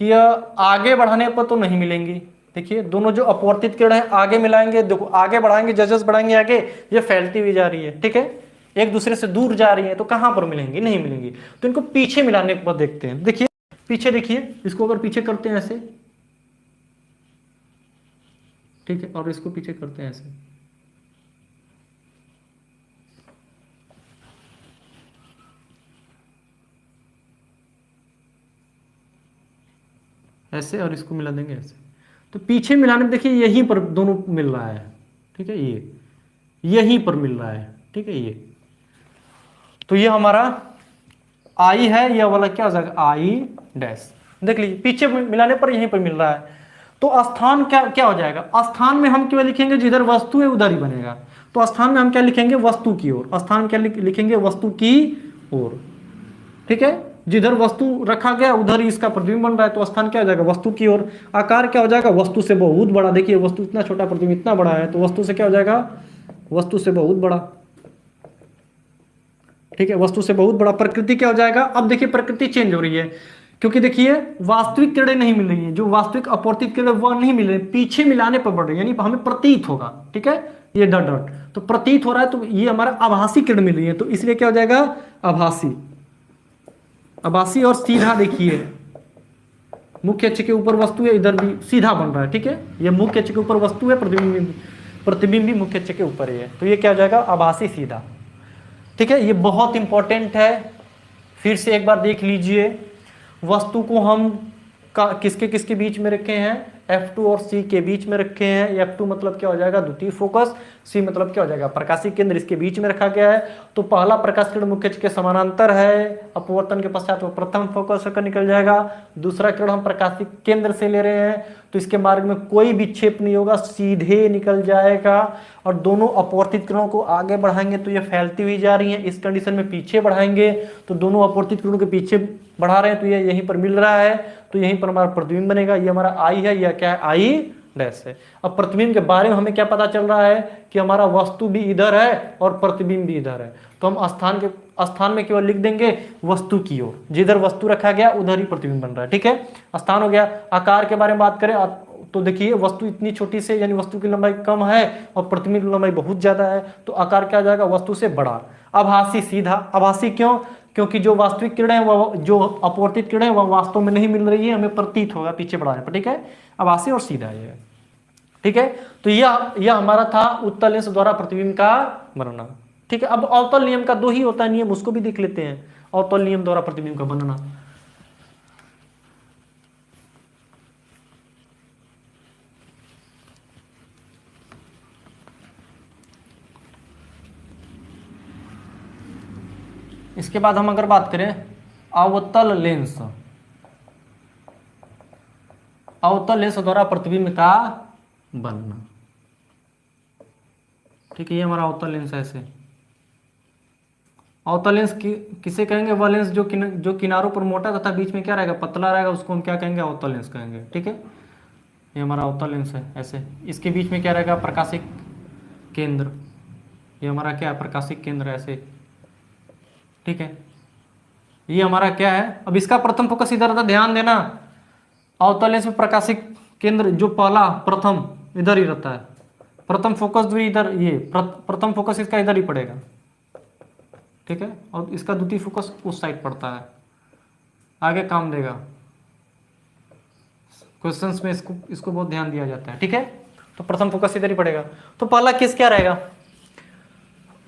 कि यह आगे बढ़ाने पर तो नहीं मिलेंगी। देखिए दोनों जो अपवर्तित किरण है आगे मिलाएंगे, देखो आगे बढ़ाएंगे, जजेस बढ़ाएंगे आगे, ये फैलती हुई जा रही है, ठीक है, एक दूसरे से दूर जा रही है, तो कहां पर मिलेंगी, नहीं मिलेंगी। तो इनको पीछे मिलाने पर देखते हैं। देखिए पीछे, देखिए इसको अगर पीछे करते हैं ऐसे, ठीक है, और इसको पीछे करते हैं ऐसे, ऐसे, और इसको मिला देंगे ऐसे। तो पीछे मिलाने में देखिए यहीं पर दोनों मिल रहा है, ठीक है, ये यहीं पर मिल रहा है, ठीक है। ये तो ये हमारा आई है, ये वाला क्या हो जाएगा आई डैश। देख लीजिए पीछे मिलाने पर यहीं पर मिल रहा है। तो स्थान क्या क्या हो जाएगा, स्थान में हम केवल लिखेंगे जिधर वस्तु है उधर ही बनेगा। तो स्थान में हम क्या लिखेंगे, वस्तु की ओर। स्थान क्या लिखेंगे, वस्तु की ओर, ठीक है। जिधर वस्तु रखा गया उधर ही इसका प्रतिबिंब बन रहा है, तो स्थान क्या हो जाएगा, वस्तु की ओर। आकार क्या हो जाएगा, वस्तु से बहुत बड़ा। देखिए वस्तु इतना छोटा, प्रतिबिंब इतना बड़ा है, तो वस्तु से क्या हो जाएगा, वस्तु से बहुत बड़ा, ठीक है। वस्तु से बहुत बड़ा। प्रकृति क्या हो जाएगा, अब देखिए प्रकृति चेंज हो रही है, क्योंकि देखिए वास्तविक किरणें नहीं मिल रही है, जो वास्तविक अपवर्तित किरणें वह नहीं मिल रही, पीछे मिलाने पर बढ़ रही है, यानी हमें प्रतीत होगा, ठीक है। ये डॉट डॉट तो प्रतीत हो रहा है, तो ये हमारा आभासी किरण मिल रही है, तो इसलिए क्या हो जाएगा, आभासी। आभासी और सीधा, देखिए मुख्य अक्ष के ऊपर वस्तु है, इधर भी सीधा बन रहा है, ठीक है। ये मुख्य अक्ष के ऊपर वस्तु है, प्रतिबिंब भी मुख्य अक्ष के ऊपर ही है, तो ये क्या हो जाएगा, आभासी सीधा, ठीक है। ये बहुत इंपॉर्टेंट है, फिर से एक बार देख लीजिए। वस्तु को हम किसके किसके बीच में रखे हैं, F2 और C के बीच में रखे हैं। F2 मतलब क्या हो जाएगा, द्वितीय फोकस, C मतलब क्या हो जाएगा, प्रकाशिक केंद्र, इसके बीच में रखा गया है। तो पहला प्रकाश किरण मुख्य अक्ष के समानांतर है, अपवर्तन के पश्चात वो प्रथम फोकस होकर निकल जाएगा। दूसरा किरण हम प्रकाशिक केंद्र से ले रहे हैं, तो इसके मार्ग में कोई विक्षेप नहीं होगा, सीधे निकल जाएगा। और दोनों अपवर्तित किरणों को आगे बढ़ाएंगे तो ये फैलती हुई जा रही है, इस कंडीशन में पीछे बढ़ाएंगे तो दोनों अपवर्तित किरणों के पीछे बढ़ा रहे हैं, तो ये यहीं पर मिल रहा है, तो यहीं पर हमारा प्रतिबिंब बनेगा। ये हमारा आई है, यह क्या है, आई डैश है। अब प्रतिबिंब के बारे में हमें क्या पता चल रहा है कि हमारा वस्तु भी इधर है और प्रतिबिंब भी इधर है, तो हम स्थान में केवल लिख देंगे वस्तु की ओर, जिधर वस्तु रखा गया उधर ही प्रतिबिंब बन रहा है, ठीक है। स्थान हो गया। आकार के बारे में बात करें तो देखिए वस्तु इतनी छोटी से, यानी वस्तु की लंबाई कम है और प्रतिबिंब की लंबाई बहुत ज्यादा है, तो आकार क्या आ जाएगा, वस्तु से बड़ा। आभासी सीधा, आभासी क्यों, क्योंकि जो वास्तविक किरणें वह जो अपवर्तित किरणें वह वास्तव में नहीं मिल रही है, हमें प्रतीत होगा पीछे बढ़ाने पर, ठीक है। आभासी और सीधा ये, ठीक है। तो यह हमारा था उत्तल लेंस द्वारा प्रतिबिंब का वर्णन, ठीक है। अब अवतल नियम का दो ही होता है नियम, उसको भी देख लेते हैं। अवतल नियम द्वारा प्रतिबिंब का बनना, इसके बाद हम अगर बात करें अवतल लेंस, अवतल लेंस द्वारा प्रतिबिंब का बनना, ठीक है। ये हमारा अवतल लेंस है। ऐसे अवतल लेंस किसे कहेंगे, वह लेंस जो किनारों पर मोटा तथा बीच में क्या रहेगा, पतला रहेगा, उसको हम क्या कहेंगे, अवतल लेंस कहेंगे, ठीक है। ये हमारा अवतल लेंस है। ऐसे इसके बीच में क्या रहेगा, प्रकाशिक केंद्र, ये हमारा क्या है, प्रकाशिक केंद्र, ऐसे, ठीक है। ये हमारा क्या है, अब इसका प्रथम फोकस इधर था, ध्यान देना। अवतल लेंस में प्रकाशिक केंद्र जो पहला प्रथम इधर ही रहता है, प्रथम फोकस भी इधर, ये प्रथम फोकस इसका इधर ही पड़ेगा, ठीक है। और इसका द्वितीय फोकस उस साइड पड़ता है, आगे काम देगा, क्वेश्चंस में इसको बहुत ध्यान दिया जाता है, ठीक है। तो प्रथम फोकस इधर ही पड़ेगा। तो पहला केस क्या रहेगा,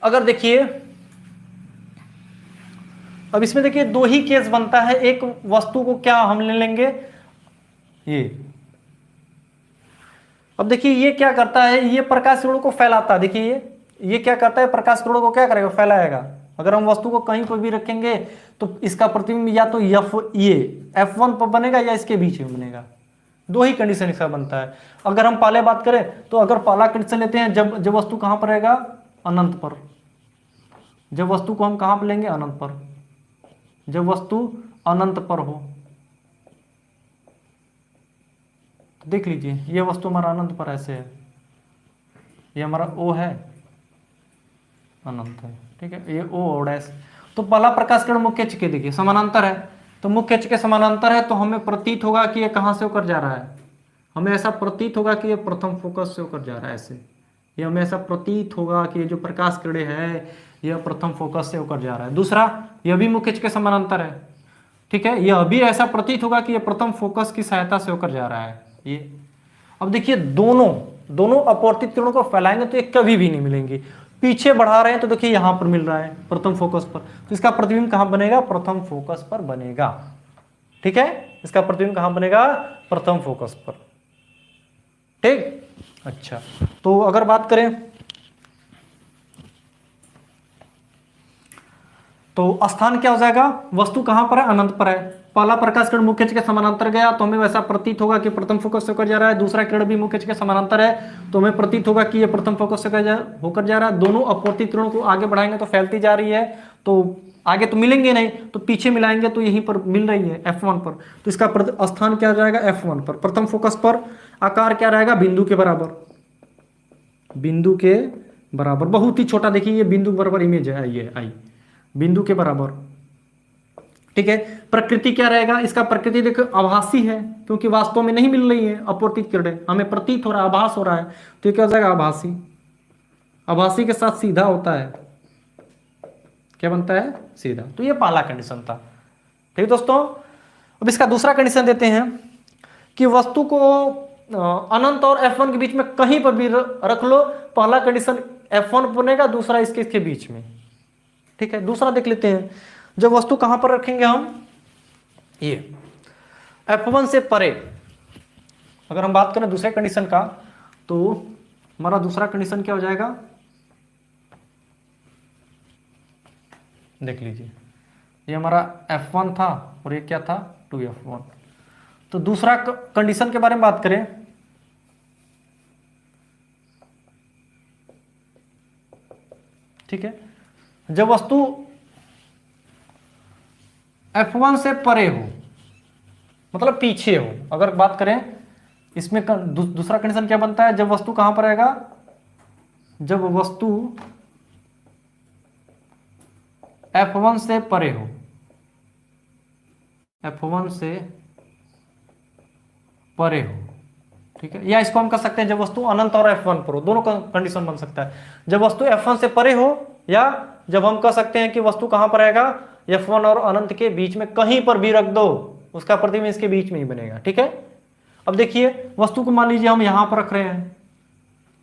अगर देखिए अब इसमें देखिए दो ही केस बनता है। एक वस्तु को क्या हम ले लेंगे, ये, अब देखिए ये क्या करता है, ये प्रकाश किरणों को फैलाता है। देखिए ये क्या करता है, प्रकाश किरणों को क्या करेगा, फैलाएगा। अगर हम वस्तु को कहीं पर भी रखेंगे तो इसका प्रतिबिंब या तो F1 पर बनेगा या इसके बीच में बनेगा। दो ही कंडीशन इसका बनता है। अगर हम पहले बात करें तो अगर पहला कंडीशन लेते हैं, जब वस्तु कहां पर रहेगा, अनंत पर। जब वस्तु को हम कहां पर लेंगे, अनंत पर। जब वस्तु अनंत पर हो, तो देख लीजिए ये वस्तु हमारा अनंत पर ऐसे है, ये हमारा O है, अनंत है, ठीक है। ये O और डैश। तो पहला प्रकाश किरण मुख्य अक्ष के देखिए समानांतर है, तो मुख्य अक्ष के समानांतर है, तो हमें प्रतीत होगा कि ये कहां से होकर जा रहा है, हमें ऐसा प्रतीत होगा कि ये प्रथम फोकस से होकर जा रहा है। ऐसे ये हमें ऐसा प्रतीत होगा कि ये जो प्रकाश किरण है यह प्रथम फोकस से होकर जा रहा है। दूसरा, यह भी मुख्य अक्ष के समानांतर है, ठीक है। यह भी ऐसा प्रतीत होगा कि यह प्रथम फोकस की सहायता से होकर जा रहा है। ये अब देखिए दोनों अपवर्तित किरणों को फैलाएंगे तो ये कभी भी नहीं मिलेंगी। पीछे बढ़ा रहे हैं तो देखिए यहां पर मिल रहा है प्रथम फोकस पर, तो इसका प्रतिबिंब कहां बनेगा, प्रथम फोकस पर बनेगा, ठीक है। इसका प्रतिबिंब कहां बनेगा, प्रथम फोकस पर, ठीक। अच्छा, तो अगर बात करें तो स्थान क्या हो जाएगा, वस्तु कहां पर है, अनंत पर है। पहला प्रकाश किरण मुख्य अक्ष के समानांतर गया तो हमें वैसा प्रतीत होगा कि प्रथम फोकस से होकर जा रहा है, दूसरा किरण भी मुख्य अक्ष के समानांतर है तो हमें प्रतीत होगा कि ये प्रथम फोकस से होकर जा रहा है। दोनों अपवर्तित किरणों को आगे बढ़ाएंगे तो फैलती जा रही है, तो आगे तो मिलेंगे नहीं, तो पीछे मिलाएंगे तो यहीं पर मिल रही है F1 पर, तो इसका स्थान क्या जाएगा, F1 पर। प्रथम फोकस पर आकार क्या रहेगा, बिंदु के बराबर, बिंदु के बराबर, बहुत ही छोटा, देखिए ये बिंदु बराबर इमेज है, ये आई बिंदु के बराबर, ठीक है। प्रकृति क्या रहेगा, इसका प्रकृति देखो आभासी है, क्योंकि वास्तव में नहीं मिल रही है अपवर्तित किरणें, हमें प्रतीत हो रहा है, आभास हो रहा है, तो ये क्या हो जाएगा, आभासी। आभासी के साथ सीधा होता है, क्या बनता है, सीधा। तो ये पहला कंडीशन था, ठीक है दोस्तों। अब इसका दूसरा कंडीशन देते हैं कि वस्तु को अनंत और F1 के बीच में कहीं पर भी रख लो, पहला कंडीशन F1 बनेगा, दूसरा इसके बीच में, ठीक है। दूसरा देख लेते हैं, जब वस्तु कहां पर रखेंगे हम, ये F1 से परे, अगर हम बात करें दूसरे कंडीशन का, तो हमारा दूसरा कंडीशन क्या हो जाएगा, देख लीजिए, ये हमारा F1 था और ये क्या था, 2F1। तो दूसरा कंडीशन के बारे में बात करें, ठीक है, जब वस्तु F1 से परे हो, मतलब पीछे हो, अगर बात करें इसमें दूसरा कंडीशन क्या बनता है, जब वस्तु कहां पर आएगा, जब वस्तु F1 से परे हो, F1 से परे हो, ठीक है। या इसको हम कह सकते हैं जब वस्तु अनंत और F1 पर हो, दोनों का कंडीशन बन सकता है, जब वस्तु F1 से परे हो, या जब हम कह सकते हैं कि वस्तु कहां पर आएगा, F1 और अनंत के बीच में कहीं पर भी रख दो, उसका प्रतिबिंब इसके बीच में ही बनेगा, ठीक है। अब देखिए वस्तु को मान लीजिए हम यहां पर रख रहे हैं,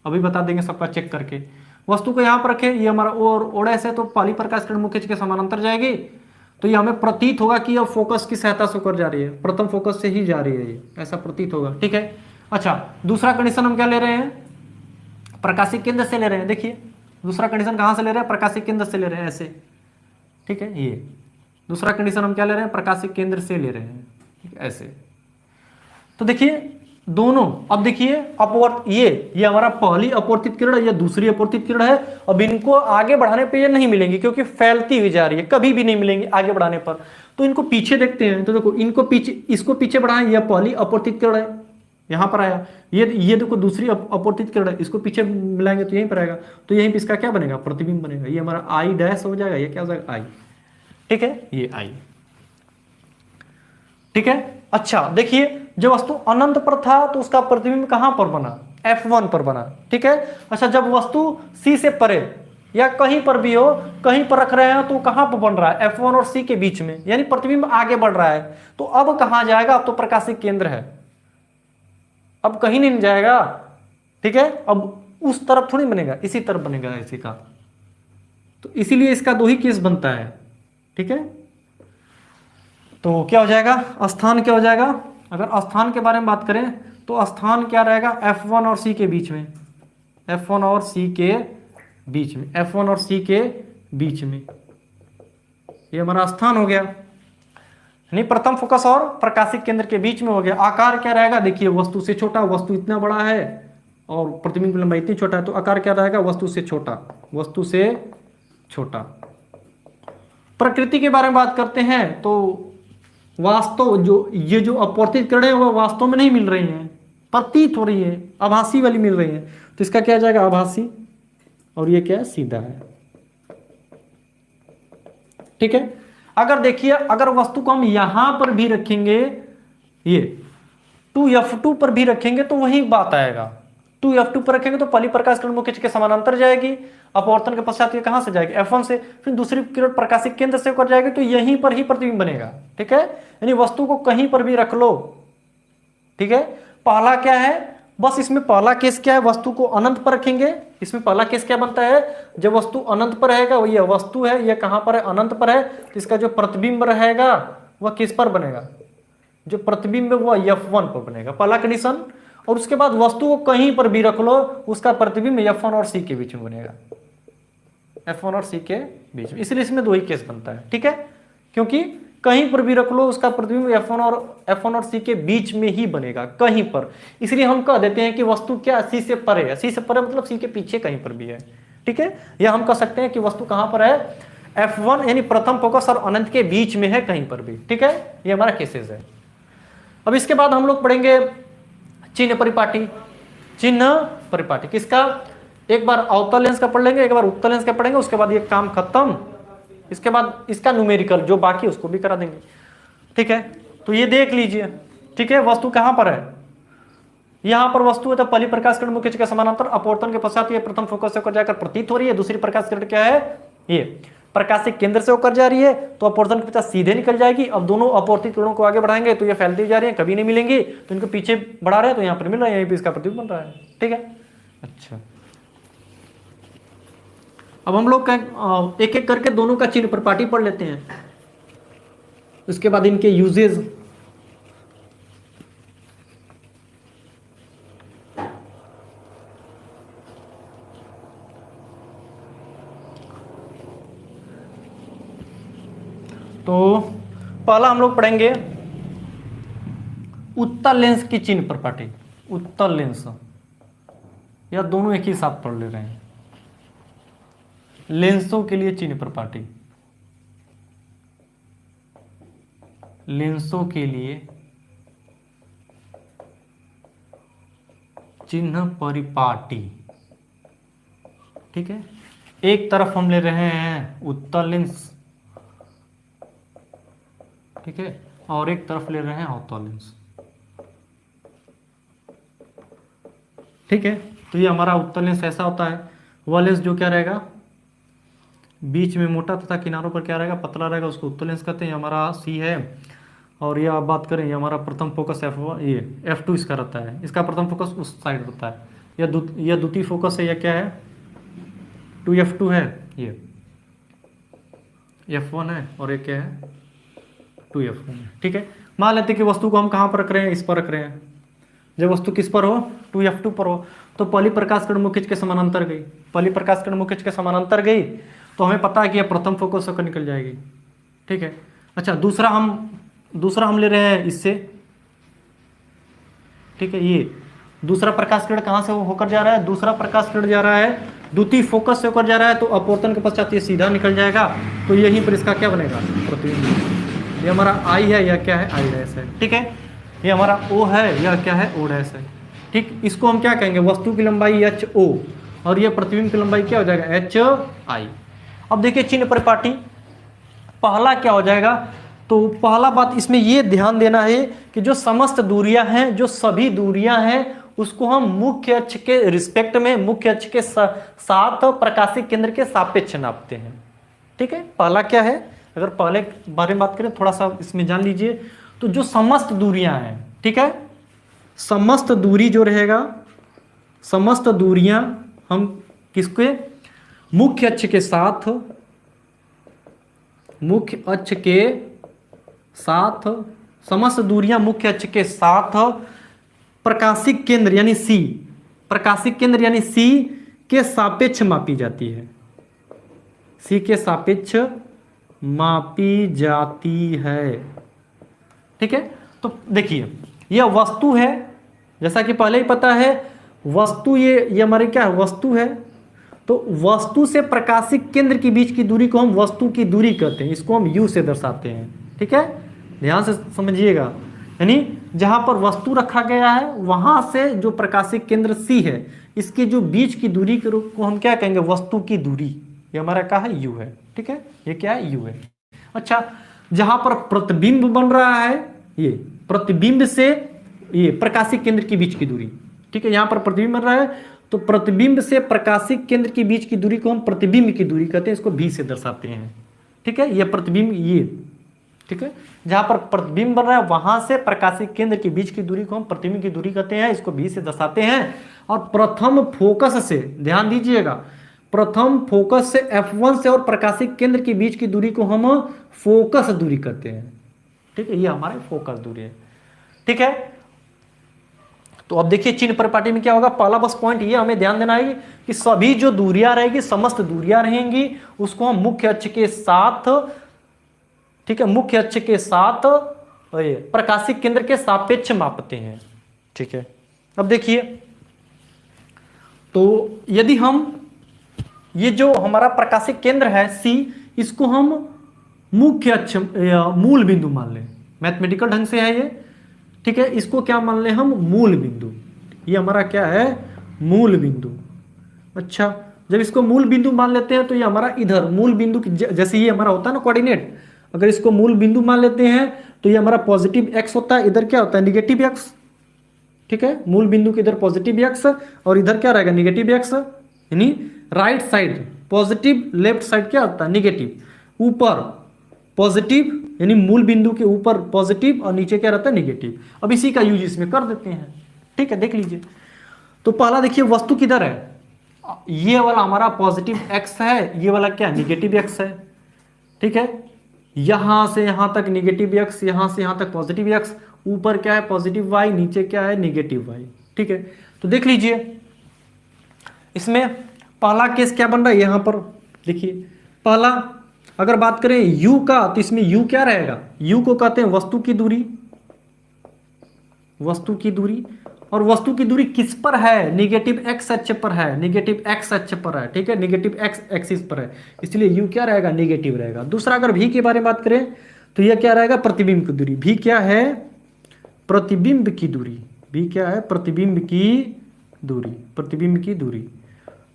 अभी बता देंगे सबका चेक करके, वस्तु को यहां पर रखे, ये हमारा ओडेस है, तो पहली प्रकाश किरण मुख्य अक्ष के समानांतर जाएगी, तो ये हमें प्रतीत होगा कि अब फोकस की सहायता से होकर जा रही है, प्रथम फोकस से ही जा रही है, ये ऐसा प्रतीत होगा, ठीक है। अच्छा, दूसरा कंडीशन हम क्या ले रहे हैं, प्रकाशिक केंद्र से ले रहे हैं। देखिए दूसरा कंडीशन कहां से ले रहे हैं, प्रकाशिक केंद्र से ले रहे हैं, ऐसे, ठीक है। ये दूसरा कंडीशन हम क्या ले रहे हैं, प्रकाशिक केंद्र से ले रहे हैं, ठीक है, ऐसे। तो देखिए दोनों, अब देखिए अपवर्त, ये हमारा पहली अपवर्तित किरण, ये दूसरी अपवर्तित किरण है। अब इनको आगे बढ़ाने पे ये नहीं मिलेंगी, क्योंकि फैलती हुई जा रही है, कभी भी नहीं मिलेंगी आगे बढ़ाने पर। तो इनको पीछे देखते हैं, तो देखो इनको पीछे, इसको पीछे बढ़ाएं, यह पहली अपवर्तित किरण है, यहां पर आया, ये देखो दूसरी अपवर्तित किरण है, इसको पीछे मिलाएंगे तो यहीं पर आएगा, तो यहीं पर इसका क्या बनेगा, प्रतिबिंब बनेगा, ये हमारा आई डैश हो जाएगा, ये क्या हो जाएगा, आई, ठीक है, ये आई, ठीक है। अच्छा देखिए, जब वस्तु अनंत पर था तो उसका प्रतिबिंब कहां पर बना, F1 पर बना, ठीक है। अच्छा, जब वस्तु C से परे या कहीं पर भी हो, कहीं पर रख रहे हैं, तो कहां पर बन रहा है, F1 और C के बीच में, यानी प्रतिबिंब आगे बढ़ रहा है। तो अब कहां जाएगा, अब तो प्रकाशिक केंद्र है, अब कहीं नहीं जाएगा, ठीक है। अब उस तरफ थोड़ी बनेगा, इसी तरफ बनेगा इसी का, तो इसीलिए इसका दो ही केस बनता है, ठीक है। तो क्या हो जाएगा, स्थान क्या हो जाएगा, अगर स्थान के बारे में बात करें तो स्थान क्या रहेगा, F1 और C के बीच में, F1 और C के बीच में, F1 और C के बीच में, ये हमारा स्थान हो गया, यानी प्रथम फोकस और प्रकाशिक केंद्र के बीच में हो गया। आकार क्या रहेगा, देखिए वस्तु से छोटा, वस्तु इतना बड़ा है और प्रतिबिंब की लंबाई इतनी छोटा है, तो आकार क्या रहेगा, वस्तु से छोटा, वस्तु से छोटा। प्रकृति के बारे में बात करते हैं तो वास्तव ये जो अपवर्तित किरणें वो वास्तव में नहीं मिल रही हैं, प्रतीत हो रही है, आभासी वाली मिल रही है, तो इसका क्या जाएगा, आभासी, और ये क्या है, सीधा है, ठीक है। अगर देखिए, अगर वस्तु को हम यहां पर भी रखेंगे, ये 2F2 पर भी रखेंगे तो वही बात आएगा, 2F2 पर रखेंगे तो पहली प्रकाश किरण मुख्य अक्ष के समानांतर जाएगी, अपवर्तन के पश्चात ये कहां से जाएगी, F1 से, फिर दूसरी किरण प्रकाशिक केंद्र से होकर जाएगी, तो यहीं पर ही प्रतिबिंब बनेगा, ठीक है। यानी वस्तु को कहीं पर भी रख लो, ठीक है। पहला क्या है, बस इसमें पहला केस क्या है, वस्तु को अनंत पर रखेंगे, इसमें पहला केस क्या बनता है, जब वस्तु अनंत पर रहेगा, ये वस्तु है, ये कहां पर है, अनंत पर है, तो इसका जो प्रतिबिंब रहेगा वह किस पर बनेगा, जो प्रतिबिंब है वह F1 पर बनेगा, पहला कंडीशन। और उसके बाद वस्तु को कहीं पर भी रख लो, उसका प्रतिबिंब F1 और C के बीच में बनेगा, F1 और C के बीच में, इसलिए इसमें दो ही केस बनता है, ठीक है, क्योंकि कहीं पर भी रख लो उसका प्रतिबिंब F1 और C के बीच में ही बनेगा, कहीं पर। इसलिए हम कह देते हैं कि वस्तु क्या C से परे है, C से परे मतलब C के पीछे कहीं पर भी है, ठीक है। या हम कह सकते हैं कि वस्तु कहां पर है, F1 यानी प्रथम फोकस और अनंत के बीच में है कहीं पर भी, ठीक है। ये हमारा केसेस है। अब इसके बाद हम लोग पढ़ेंगे चिन्ह परिपाटी। चिन्ह परिपाटी किसका, एक बार अवतल लेंस का पढ़ लेंगे, एक बार उत्तल लेंस का पढ़ेंगे, उसके बाद ये काम खत्म। इसके बाद इसका न्यूमेरिकल जो बाकी उसको भी करा देंगे, ठीक है। तो ये देख लीजिए, ठीक है, वस्तु कहां पर है, यहां पर वस्तु है तो पहली प्रकाश किरण मुख्य अक्ष के समानांतर अपवर्तन के पश्चात ये प्रथम फोकस से होकर जाकर प्रतीत हो रही है। दूसरी प्रकाश किरण क्या है, ये प्रकाशिक केंद्र से होकर जा रही है तो अपवर्तन के पश्चात सीधे निकल जाएगी। अब दोनों अपवर्तित किरणों को आगे बढ़ाएंगे तो ये फैलती जा रही है, कभी नहीं मिलेंगी, तो इनको पीछे बढ़ा रहे हैं तो यहाँ पर मिल रहा है, यहीं पे इसका प्रतिबिंब बन रहा है, ठीक है। अच्छा, अब हम लोग एक एक करके दोनों का चिन्ह परिपाटी पढ़ लेते हैं, उसके बाद इनके यूजेज। तो पहला हम लोग पढ़ेंगे उत्तल लेंस की चिन्ह परिपाटी। उत्तल लेंस, या दोनों एक ही साथ पढ़ ले रहे हैं। लेंसों के लिए चिन्ह परिपाटी, लेंसों के लिए चिन्ह परिपाटी, ठीक है। एक तरफ हम ले रहे हैं उत्तल लेंस, ठीक है, और एक तरफ ले रहे हैं अवतल लेंस, ठीक है। तो ये हमारा उत्तल लेंस ऐसा होता है, वह लेंस जो क्या रहेगा, बीच में मोटा तथा किनारों पर क्या रहेगा, पतला रहेगा, उसको उत्तल लेंस कहते हैं। हमारा C है। और ये आप बात करें, ये हमारा प्रथम फोकस F1, ये F2 इसका रहता है, इसका प्रथम फोकस उस साइड रहता है। यह द्वितीय फोकस है, यह क्या है, 2F2 है, ये F1 है, और ये क्या है, 2F1 है, ठीक है। मान लेते हैं कि वस्तु को हम कहाँ पर रख रहे हैं, इस पर रख रहे हैं। जब वस्तु किस पर हो, 2F2 पर हो, तो पहली प्रकाश किरण मुख्य अक्ष के समानांतर गई, पहली प्रकाश किरण मुख्य अक्ष के समानांतर गई तो हमें पता है कि यह प्रथम फोकस होकर निकल जाएगी, ठीक है। अच्छा, दूसरा हम ले रहे हैं इससे, ठीक है। ये दूसरा प्रकाश किरण कहाँ से होकर जा रहा है, दूसरा प्रकाश किरण जा रहा है द्वितीय फोकस से होकर जा रहा है, तो अपवर्तन के पश्चात ये सीधा निकल जाएगा, तो यहीं पर इसका क्या बनेगा, प्रतिबिंब। ये हमारा I है, यह क्या है, I डैश है, ठीक है। ये हमारा O है, यह क्या है, O डैश है, ठीक। इसको हम क्या कहेंगे, वस्तु की लंबाई HO और ये प्रतिबिंब की लंबाई क्या हो जाएगा, HI। अब देखिए चिन्ह परिपाटी पहला क्या हो जाएगा, तो पहला बात इसमें ये ध्यान देना है कि जो समस्त दूरियां हैं, जो सभी दूरियां हैं, उसको हम मुख्य अक्ष के रिस्पेक्ट में, मुख्य अक्ष के साथ प्रकाशिक केंद्र के सापेक्ष नापते हैं, ठीक है। पहला क्या है, अगर पहले बारे में बात करें, थोड़ा सा इसमें जान लीजिए, तो जो समस्त दूरियां हैं, ठीक है, समस्त दूरी जो रहेगा, समस्त दूरियां हम किसके, मुख्य अक्ष के साथ, मुख्य अक्ष के साथ, समस्त दूरियां मुख्य अक्ष के साथ प्रकाशिक केंद्र यानी C, प्रकाशिक केंद्र यानी C के सापेक्ष मापी जाती है, C के सापेक्ष मापी जाती है, ठीक है। तो देखिए यह वस्तु है, जैसा कि पहले ही पता है, वस्तु ये हमारी क्या है, वस्तु है। तो वस्तु से प्रकाशिक केंद्र के बीच की दूरी को हम वस्तु की दूरी कहते हैं, इसको हम U से दर्शाते हैं, ठीक है। ध्यान से समझिएगा, यानी जहां पर वस्तु रखा गया है वहां से जो प्रकाशिक केंद्र C है, इसके जो बीच की दूरी के रूप को हम क्या कहेंगे, वस्तु की दूरी। ये हमारा क्या है, U है, ठीक है, ये क्या है, U है। अच्छा, जहां पर प्रतिबिंब बन रहा है, ये प्रतिबिंब से ये प्रकाशिक केंद्र के बीच की दूरी, ठीक है, यहां पर प्रतिबिंब बन रहा है, तो प्रतिबिंब से प्रकाशिक केंद्र के बीच की दूरी को हम प्रतिबिंब की दूरी कहते हैं, इसको V से दर्शाते हैं, ठीक है। ये प्रतिबिंब, ये ठीक है, जहां पर प्रतिबिंब बन रहा है वहां से प्रकाशिक केंद्र के बीच की दूरी को हम प्रतिबिंब की दूरी कहते हैं, इसको V से दर्शाते हैं। और प्रथम फोकस से, ध्यान दीजिएगा, प्रथम फोकस से F1 से और प्रकाशिक केंद्र के बीच की दूरी को हम फोकस दूरी कहते हैं, ठीक है, ये हमारी फोकस दूरी है, ठीक है। तो अब देखिए चिन्ह परिपाटी में क्या होगा, पहला बस पॉइंट ये हमें ध्यान देना है कि सभी जो दूरियां रहेगी, समस्त दूरियां रहेंगी, उसको हम मुख्य अक्ष के साथ, ठीक है, मुख्य अक्ष के साथ प्रकाशिक केंद्र के सापेक्ष मापते हैं। ठीक है, अब देखिए, तो यदि हम ये जो हमारा प्रकाशिक केंद्र है C, इसको हम मुख्य अक्ष मूल बिंदु मान लें, मैथमेटिकल ढंग से है ये, ठीक है, इसको क्या मान लें हम, मूल बिंदु। ये हमारा क्या है, मूल बिंदु। अच्छा, जब इसको मूल बिंदु मान लेते हैं तो ये हमारा इधर मूल बिंदु जैसे ये हमारा होता है ना कोऑर्डिनेट, अगर इसको मूल बिंदु मान लेते हैं तो ये हमारा पॉजिटिव x होता है, इधर क्या होता है, निगेटिव x। ठीक है, मूल बिंदु के इधर पॉजिटिव x और इधर क्या रहेगा, निगेटिव x, यानी right side positive, left side क्या होता है, निगेटिव। ऊपर पॉजिटिव यानी मूल बिंदु के ऊपर पॉजिटिव और नीचे क्या रहता है, निगेटिव। अब इसी का यूज इसमें कर देते हैं। ठीक है, देख लीजिए, तो पहला देखिए वस्तु किधर है, ये वाला हमारा पॉजिटिव x है, ये वाला क्या निगेटिव x है। ठीक है, यहां से यहां तक निगेटिव x, यहां से यहां तक पॉजिटिव x, ऊपर क्या है पॉजिटिव y, नीचे क्या है निगेटिव y। ठीक है, तो देख लीजिए इसमें पहला केस क्या बन रहा है, यहां पर देखिए पहला अगर बात करें u का, तो इसमें u क्या रहेगा, u को कहते हैं वस्तु की दूरी, वस्तु की दूरी। और वस्तु की दूरी किस पर है, निगेटिव x अक्ष पर है, निगेटिव x अक्ष पर है। ठीक है, निगेटिव x एक्सिस पर है, इसलिए u क्या रहेगा, निगेटिव रहेगा। दूसरा अगर v के बारे में बात करें तो यह क्या रहेगा, प्रतिबिंब की दूरी। v क्या है, प्रतिबिंब की दूरी। v क्या है, प्रतिबिंब की दूरी, प्रतिबिंब की दूरी।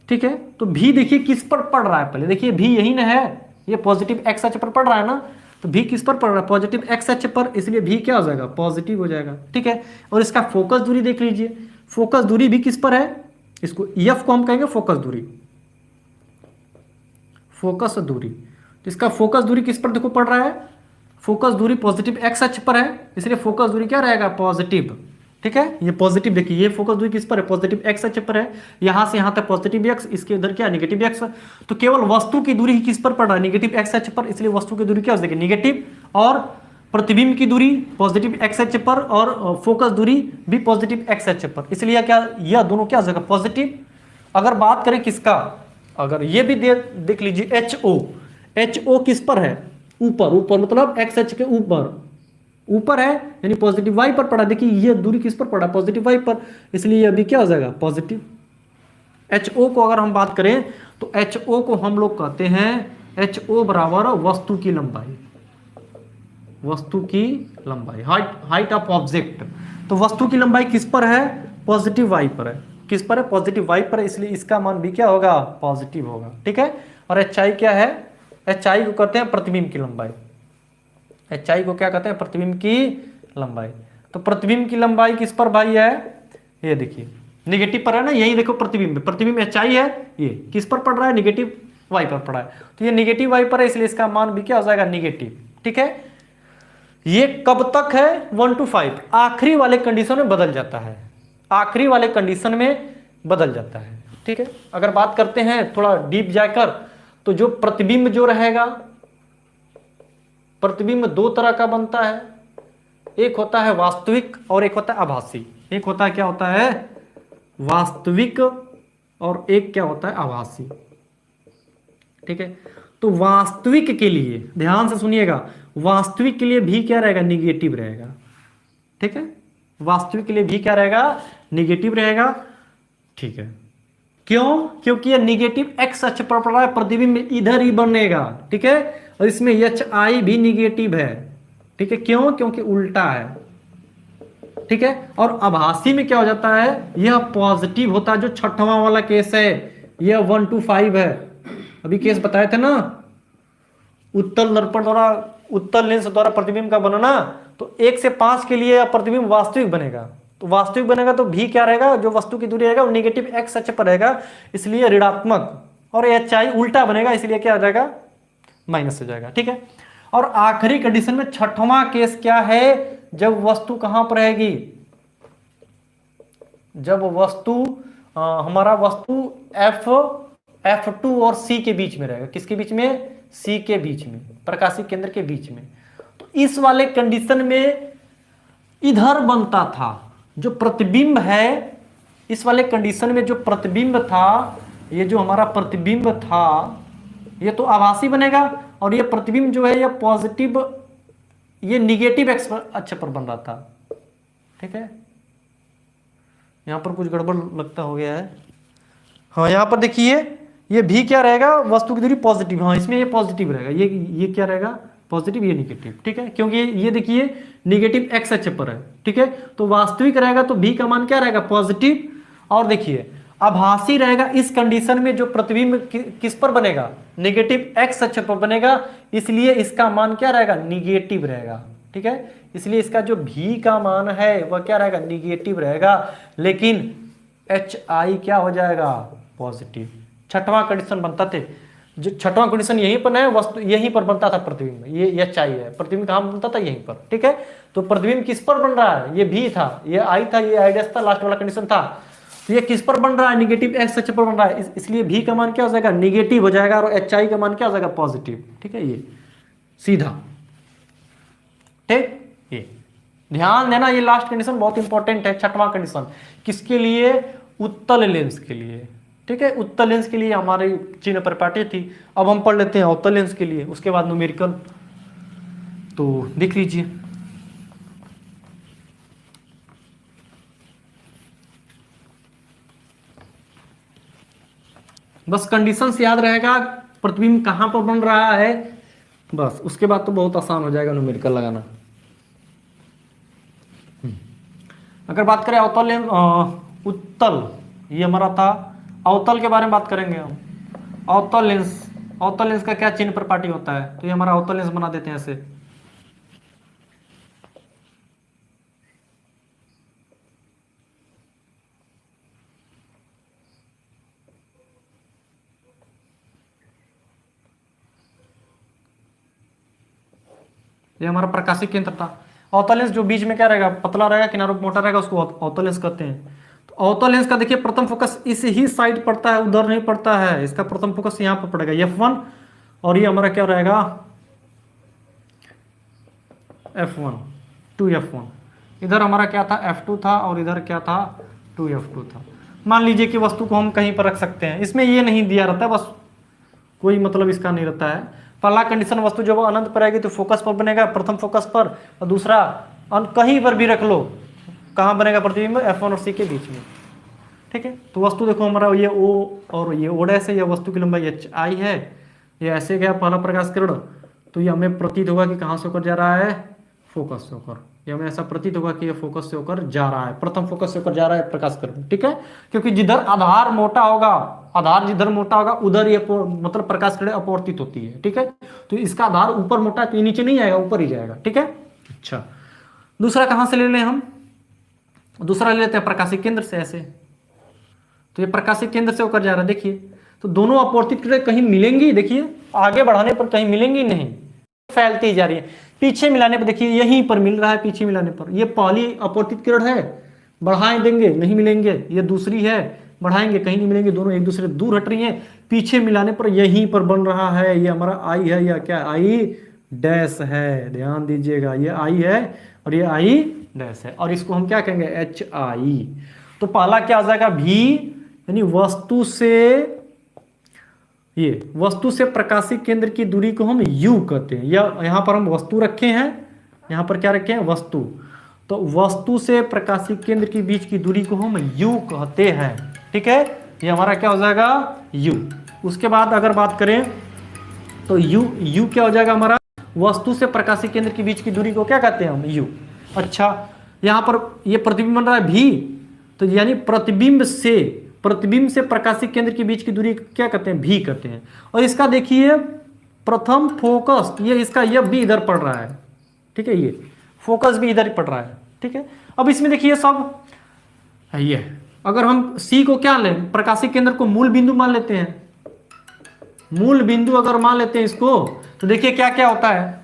ठीक है, तो v देखिए किस पर पड़ रहा है, पहले देखिए v यही ना है, ये पॉजिटिव x अक्ष पर पड़ रहा है ना, तो v किस पर पड़ रहा है, पॉजिटिव x अक्ष पर, इसलिए v क्या हो जाएगा, पॉजिटिव हो जाएगा। ठीक है, और इसका फोकस दूरी देख लीजिए, फोकस दूरी भी किस पर है, इसको EF को हम कहेंगे फोकस दूरी, फोकस दूरी। तो इसका फोकस दूरी किस पर देखो पड़ रहा है, फोकस दूरी पॉजिटिव x अक्ष पर है, इसलिए फोकस दूरी क्या रहेगा, पॉजिटिव। ठीक है, ये पॉजिटिव देखिए, ये फोकस दूरी किस पर है, पॉजिटिव x अक्ष पर है, यहां से यहां तक पॉजिटिव x, इसके इधर क्या निगेटिव x। तो केवल वस्तु की दूरी ही किस पर पड़ रहा है, निगेटिव x अक्ष पर, इसलिए वस्तु की दूरी क्या हो जाएगी, निगेटिव। और प्रतिबिंब की दूरी पॉजिटिव x अक्ष पर और फोकस दूरी भी पॉजिटिव x अक्ष पर, इसलिए क्या यह दोनों क्या हो जाएगा, पॉजिटिव। अगर बात करें किसका, अगर ये भी देख लीजिए HO किस पर है, ऊपर, ऊपर मतलब x अक्ष के ऊपर, ऊपर है यानी पॉजिटिव y पर पड़ा। देखिए ये दूरी किस पर पड़ा, पॉजिटिव y पर, इसलिए अभी क्या हो जाएगा, पॉजिटिव। HO को अगर हम बात करें तो HO को हम लोग कहते हैं HO बराबर वस्तु की लंबाई, वस्तु की लंबाई, हाइट ऑफ ऑब्जेक्ट। तो वस्तु की लंबाई किस पर है, पॉजिटिव y पर है, किस पर है, पॉजिटिव y पर है, इसलिए इसका मान भी क्या होगा, पॉजिटिव होगा। ठीक है, और HI क्या है, HI को कहते हैं प्रतिबिंब की लंबाई, HI को क्या कहते हैं, प्रतिबिंब की लंबाई। तो प्रतिबिंब की लंबाई किस पर भाई है, ये देखिए निगेटिव पर है ना, यही देखो प्रतिबिंब, प्रतिबिंब HI है, ये किस पर पड़ रहा है, निगेटिव y पर पड़ा है, तो ये निगेटिव y पर है, इसलिए इसका मान भी क्या हो जाएगा, निगेटिव। ठीक है, ये कब तक है, 1 to 5, आखिरी वाले कंडीशन में बदल जाता है, आखिरी वाले कंडीशन में बदल जाता है। ठीक है, अगर बात करते हैं थोड़ा डीप जाकर, तो जो प्रतिबिंब जो रहेगा, प्रतिबिंब दो तरह का बनता है, एक होता है वास्तविक और एक होता है आभासी। एक होता है क्या होता है, वास्तविक, और एक क्या होता है, आभासी। ठीक है, तो वास्तविक के लिए ध्यान से सुनिएगा, वास्तविक के लिए भी क्या रहेगा, निगेटिव रहेगा। ठीक है, वास्तविक के लिए भी क्या रहेगा, निगेटिव रहेगा। ठीक है, क्यों, क्योंकि ये निगेटिव x अक्ष पर पड़ रहा है, प्रतिबिंब इधर ही बनेगा। ठीक है, और इसमें HI भी निगेटिव है। ठीक है, क्यों, क्योंकि उल्टा है। ठीक है, और आभासी में क्या हो जाता है, यह पॉजिटिव होता है, जो छठवां वाला केस है, यह 1 to 5 है। अभी केस बताए थे ना, उत्तल दर्पण द्वारा, उत्तल लेंस द्वारा प्रतिबिंब का बनना, तो 1 से 5 के लिए प्रतिबिंब वास्तविक बनेगा। तो वास्तविक बनेगा तो भी क्या रहेगा, जो वस्तु की दूरी रहेगा वो निगेटिव x अक्ष पर रहेगा, इसलिए ऋणात्मक, और HI उल्टा बनेगा, इसलिए क्या आ जाएगा, माइनस हो जाएगा। ठीक है, और आखिरी कंडीशन में छठवां केस क्या है, जब वस्तु कहां पर रहेगी, जब वस्तु हमारा वस्तु F2 और C के बीच में रहेगा। किसके बीच में, C के बीच में, प्रकाशिक केंद्र के बीच में। तो इस वाले कंडीशन में इधर बनता था, जो प्रतिबिंब है इस वाले कंडीशन में, जो प्रतिबिंब था, ये जो हमारा प्रतिबिंब था ये तो आभासी बनेगा, और ये प्रतिबिंब जो है ये पॉजिटिव, ये निगेटिव एक्स अक्ष पर बन रहा था। ठीक है, यहां पर कुछ गड़बड़ लगता हो गया है। हाँ यहां पर देखिए ये भी क्या रहेगा, वस्तु की दूरी पॉजिटिव, हाँ इसमें ये पॉजिटिव रहेगा, ये क्या रहेगा पॉजिटिव, ये निगेटिव। ठीक है, क्योंकि ये देखिए निगेटिव एक्स अक्ष पर है। ठीक है, तो वास्तविक रहेगा तो भी का मान क्या रहेगा पॉजिटिव, और देखिए आभासी रहेगा इस कंडीशन में जो प्रतिबिंब किस पर बनेगा, निगेटिव एक्स अक्ष पर बनेगा, इसलिए इसका मान क्या रहेगा निगेटिव रहेगा। ठीक है, इसलिए इसका जो भी का मान है वह क्या रहेगा निगेटिव रहेगा, लेकिन एच आई क्या हो जाएगा पॉजिटिव। छठवां कंडीशन बनता थे, जो छठवां कंडीशन यहीं पर है, वस्तु यहीं पर बनता था प्रतिबिंब, ये एच आई है, प्रतिबिंब कहां बनता था यहीं पर। ठीक है, तो प्रतिबिंब किस पर बन रहा है, ये भी था, ये आई था, ये आई डैश था, लास्ट वाला कंडीशन था, तो ये किस पर बन रहा है निगेटिव एक्स अक्ष पर बन रहा है, इसलिए भी का मान क्या हो जाएगा निगेटिव हो जाएगा, और एच आई का मान क्या हो जाएगा पॉजिटिव। ठीक है, ये सीधा। ठीक, ये ध्यान देना, ये लास्ट कंडीशन बहुत इंपॉर्टेंट है, छठवां कंडीशन किसके लिए, उत्तल लेंस के लिए। ठीक है, उत्तल लेंस के लिए हमारी चिन्ह परिपाटी थी, अब हम पढ़ लेते हैं अवतल लेंस के लिए, उसके बाद न्यूमेरिकल। तो देख लीजिए, बस कंडीशन से याद रहेगा प्रतिबिंब कहां पर बन रहा है, बस उसके बाद तो बहुत आसान हो जाएगा न्यूमेरिकल लगाना। अगर बात करें अवतल लेंस, उत्तल ये हमारा था, अवतल के बारे में बात करेंगे हम। अवतल लेंस, अवतल लेंस का क्या चिन्ह परिपाटी होता है, तो ये हमारा अवतल लेंस बना देते हैं ऐसे। ये हमारा प्रकाशिक केंद्र था। अवतल लेंस जो बीच में क्या रहेगा पतला रहेगा, किनारों पर मोटा रहेगा, उसको अवतल लेंस कहते हैं। तो अवतल लेंस का देखिए प्रथम फोकस इस ही साइड पड़ता है, उधर नहीं पड़ता है, इसका प्रथम फोकस यहाँ पर पड़ेगा F1, और ये हमारा क्या रहेगा F1 2F1, इधर हमारा क्या था F2 था, और इधर क्या था 2F2 था। मान लीजिए कि वस्तु को हम कहीं पर रख सकते हैं, इसमें ये नहीं दिया रहता है, बस कोई मतलब इसका नहीं रहता है। पहला कंडीशन वस्तु जब अनंत पर आएगी तो फोकस पर बनेगा, प्रथम फोकस पर, और दूसरा कहीं पर भी रख लो, कहाँ बनेगा प्रतिबिंब F1 और C के बीच में। ठीक है, तो वस्तु देखो हमारा ये O और ये O डैश है, यह वस्तु की लंबाई HI है, ये ऐसे गया पहला प्रकाश किरण, तो ये हमें प्रतीत होगा कि कहाँ से होकर जा रहा है फोकस से होकर, ये हमें ऐसा प्रतीत होगा कि ये फोकस से होकर जा रहा है, प्रथम फोकस से होकर जा रहा है प्रकाश किरण। ठीक है, क्योंकि जिधर आधार मोटा होगा, आधार जिधर मोटा होगा उधर ये मतलब प्रकाश किरण अपवर्तित होती है। ठीक है, तो इसका आधार ऊपर मोटा है तो ये नीचे नहीं आएगा, ऊपर ही जाएगा। ठीक है, अच्छा दूसरा कहां से ले लें हम, दूसरा ले लेते हैं प्रकाशिक केंद्र से ऐसे, तो ये प्रकाशिक केंद्र से होकर जा रहा है, देखिए तो दोनों अपवर्तित किरणें कहीं मिलेंगी, देखिए आगे बढ़ाने पर कहीं मिलेंगी नहीं, फैलती जा रही है, पीछे मिलाने पर देखिए यहीं पर मिल रहा है, पीछे मिलाने पर ये पहली अपवर्तित किरण है, बढ़ाए देंगे नहीं मिलेंगे, ये दूसरी है बढ़ाएंगे कहीं नहीं मिलेंगे, दोनों एक दूसरे दूर हट रही हैं, पीछे मिलाने पर यहीं पर बन रहा है, ये हमारा आई है, या क्या आई डैश है, ध्यान दीजिएगा ये आई है और ये आई डैश है, और इसको हम क्या कहेंगे एच आई। तो पहला क्या आ जाएगा भी, यानी वस्तु से, ये वस्तु से प्रकाशिक केंद्र की दूरी को हम यू कहते हैं, या यहां पर हम वस्तु रखे हैं, यहां पर क्या रखे हैं वस्तु, तो वस्तु से प्रकाशिक केंद्र के बीच की दूरी को हम यू कहते हैं। ठीक है, ये हमारा क्या हो जाएगा यू। उसके बाद अगर बात करें तो यू क्या हो जाएगा हमारा, वस्तु से प्रकाशिक केंद्र के बीच की दूरी को क्या कहते हैं हम यू। अच्छा यहां पर ये प्रतिबिंब बन रहा है भी, तो यानी प्रतिबिंब से प्रकाशिक केंद्र के बीच की दूरी क्या कहते हैं भी कहते हैं। और इसका देखिए प्रथम फोकस, ये इसका ये भी इधर पड़ रहा है। ठीक है, ये फोकस भी इधर ही पड़ रहा है। ठीक है, अब इसमें देखिए सब ये, अगर हम सी को क्या लें, प्रकाशिक केंद्र को मूल बिंदु मान लेते हैं, मूल बिंदु अगर मान लेते हैं इसको, तो देखिए क्या क्या होता है,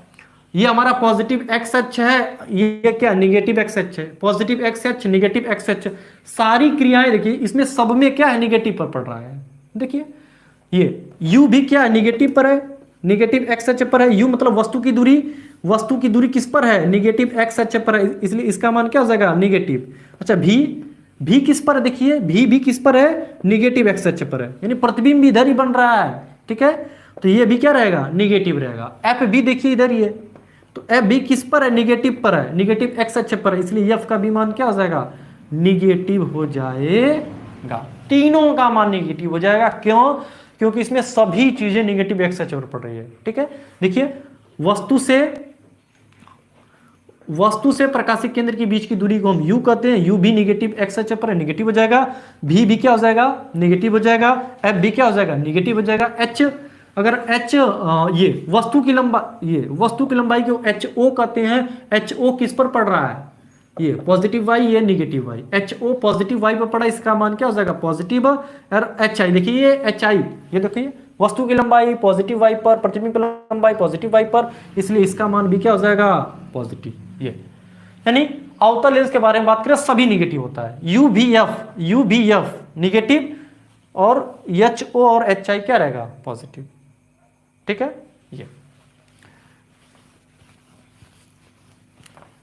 ये हमारा पॉजिटिव एक्स अक्ष है, ये क्या निगेटिव एक्स अक्ष है, पॉजिटिव एक्स अक्ष निगेटिव एक्स अक्ष, सारी क्रियाएं देखिए इसमें सब में क्या है निगेटिव पर पड़ रहा है। देखिए ये u भी क्या है निगेटिव पर है, निगेटिव एक्स अक्ष पर है, u मतलब वस्तु की दूरी, वस्तु की दूरी किस पर है, निगेटिव एक्स अक्ष पर है, इसलिए इसका मान क्या हो जाएगा, निगेटिव। अच्छा भी किस पर है, देखिए भी किस पर है, निगेटिव एक्स अक्ष पर है, यानी प्रतिबिंब भी इधर ही बन रहा है, ठीक है। तो ये भी क्या रहेगा, निगेटिव रहेगा। एफ भी देखिए इधर ही है, तो एफ भी किस पर है, निगेटिव पर है, निगेटिव एक्स अक्ष पर है, इसलिए एफ का भी मान क्या हो जाएगा, निगेटिव हो जाएगा। तीनों का मान निगेटिव हो जाएगा, क्यों, क्योंकि इसमें सभी चीजें निगेटिव एक्स अक्ष पर पड़ रही है, ठीक है। देखिए वस्तु से प्रकाशिक केंद्र के बीच की दूरी को हम यू कहते हैं, यू भी निगेटिव एक्स अक्ष पर निगेटिव हो जाएगा, भी क्या हो जाएगा, निगेटिव हो जाएगा, एफ भी क्या हो जाएगा, निगेटिव हो जाएगा। एच, अगर एच ये वस्तु की लंबाई को एच ओ कहते हैं, एच ओ किस पर पड़ रहा है, ये पॉजिटिव वाई, ये negative Y, H O positive Y पर पड़ा, इसका मान क्या हो जाएगा, पॉजिटिव। और एच आई देखिए, ये एच आई, ये देखिए वस्तु की लंबाई पॉजिटिव वाई पर, प्रतिबिंब की लंबाई पॉजिटिव वाई पर, इसलिए इसका मान भी क्या हो जाएगा, पॉजिटिव। ये यानी अवतल लेंस के बारे में बात करें सभी निगेटिव होता है, यू भी एफ निगेटिव और एच ओ और एच आई क्या रहेगा, पॉजिटिव, ठीक है। ये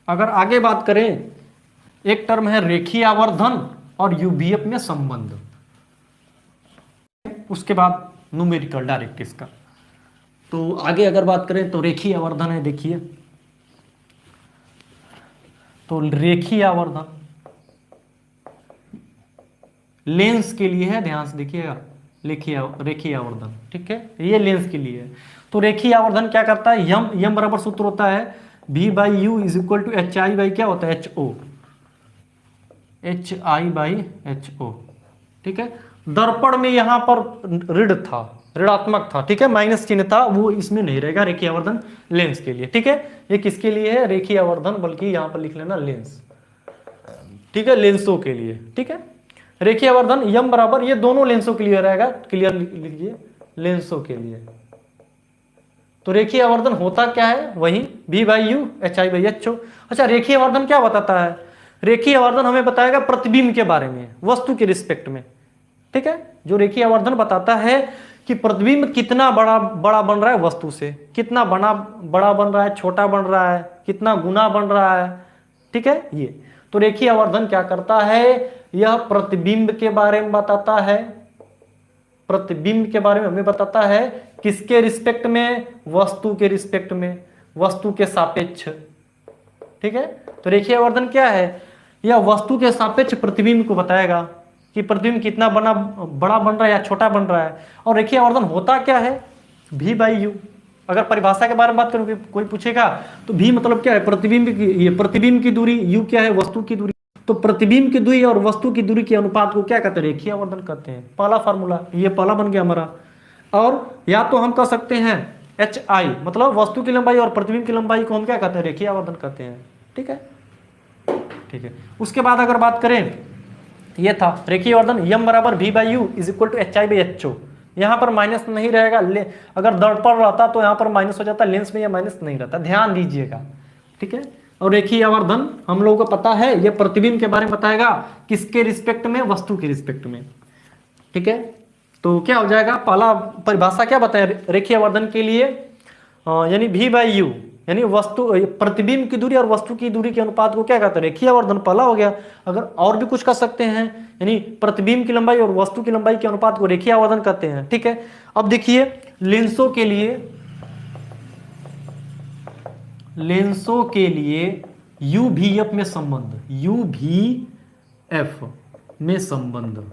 अगर आगे बात करें, एक टर्म है रेखीय आवर्धन और यूबीएफ में संबंध, उसके बाद न्यूमेरिकल डायरेक्ट इसका। तो आगे अगर बात करें तो रेखीय आवर्धन है, देखिए तो रेखीय आवर्धन लेंस के लिए है, ध्यान से देखिएगा, रेखीय आवर्धन, ठीक है, ये लेंस के लिए है। तो रेखीय आवर्धन क्या करता है, यम बराबर सूत्र होता है v by u is equal to H I by क्या होता है, H O, H I by H O, ठीक है। दर्पण में यहां पर ऋणात्मक था, ठीक है, माइनस चिन्ह था, वो इसमें नहीं रहेगा रेखीय आवर्धन लेंस के लिए, ठीक है। ये किसके लिए है, रेखीय आवर्धन, बल्कि यहां पर लिख लेना लेंस, ठीक है, लेंसों के लिए, ठीक है। रेखीय आवर्धन यम बराबर, ये दोनों लेंसों के लिए रहेगा, क्लियर लिखिए, लेंसों के लिए। तो रेखीय आवर्धन होता क्या है, वही v by u H I by H O. अच्छा, रेखीय आवर्धन क्या बताता है, रेखीय आवर्धन हमें बताएगा प्रतिबिंब के बारे में, वस्तु के रिस्पेक्ट में, ठीक है। जो रेखीय आवर्धन बताता है कि प्रतिबिंब कितना बड़ा बन रहा है वस्तु से, कितना बड़ा बन रहा है, छोटा बन रहा है, कितना गुना बन रहा है, ठीक है। ये तो रेखीय आवर्धन क्या करता है, यह प्रतिबिंब के बारे में बताता है, प्रतिबिंब के बारे में हमें बताता है, किसके रिस्पेक्ट में, वस्तु के रिस्पेक्ट में, वस्तु के सापेक्ष, ठीक है। तो रेखीय आवर्धन क्या है, यह वस्तु के सापेक्ष प्रतिबिंब को बताएगा कि प्रतिबिंब कितना बड़ा बन रहा है या छोटा बन रहा है। और रेखीय आवर्धन होता क्या है, v बाई यू। अगर परिभाषा के बारे में बात करूं, कोई पूछेगा तो v मतलब क्या है, प्रतिबिंब की, ये प्रतिबिंब की दूरी, u क्या है, वस्तु की दूरी। तो प्रतिबिंब की दूरी और वस्तु की दूरी के अनुपात को क्या कहते हैं, रेखीय आवर्धन कहते हैं। पहला फार्मूला, ये पहला बन गया हमारा। और या तो हम कह सकते हैं एच आई, मतलब वस्तु की लंबाई और प्रतिबिंब की लंबाई को हम क्या कहते हैं, रेखीय आवर्धन कहते हैं, ठीक है, ठीक है। उसके बाद अगर बात करें, ये था रेखीय आवर्धन यम बराबर v by u is equal to H I by H O. यहाँ पर माइनस नहीं रहेगा, अगर दर्पण रहता तो यहाँ पर माइनस हो जाता, लेंस में यह माइनस नहीं रहता, ध्यान दीजिएगा, ठीक है। और रेखीय आवर्धन हम लोगों को पता है, ये प्रतिबिंब के बारे में बताएगा, किसके रिस्पेक्ट में, वस्तु के रिस्पेक्ट में, ठीक है। तो क्या हो जाएगा, पहला परिभाषा क्या बताया रेखीय आवर्धन के लिए, यानी v बाई यू, यानी वस्तु प्रतिबिंब की दूरी और वस्तु की दूरी के अनुपात को क्या कहते हैं, रेखीय आवर्धन पहला हो गया। अगर और भी कुछ कर सकते हैं, यानी प्रतिबिंब की लंबाई और वस्तु की लंबाई के अनुपात को रेखीय आवर्धन कहते हैं, ठीक है। अब देखिए लेंसों के लिए यू भी एफ में संबंध, यू भी एफ में संबंध,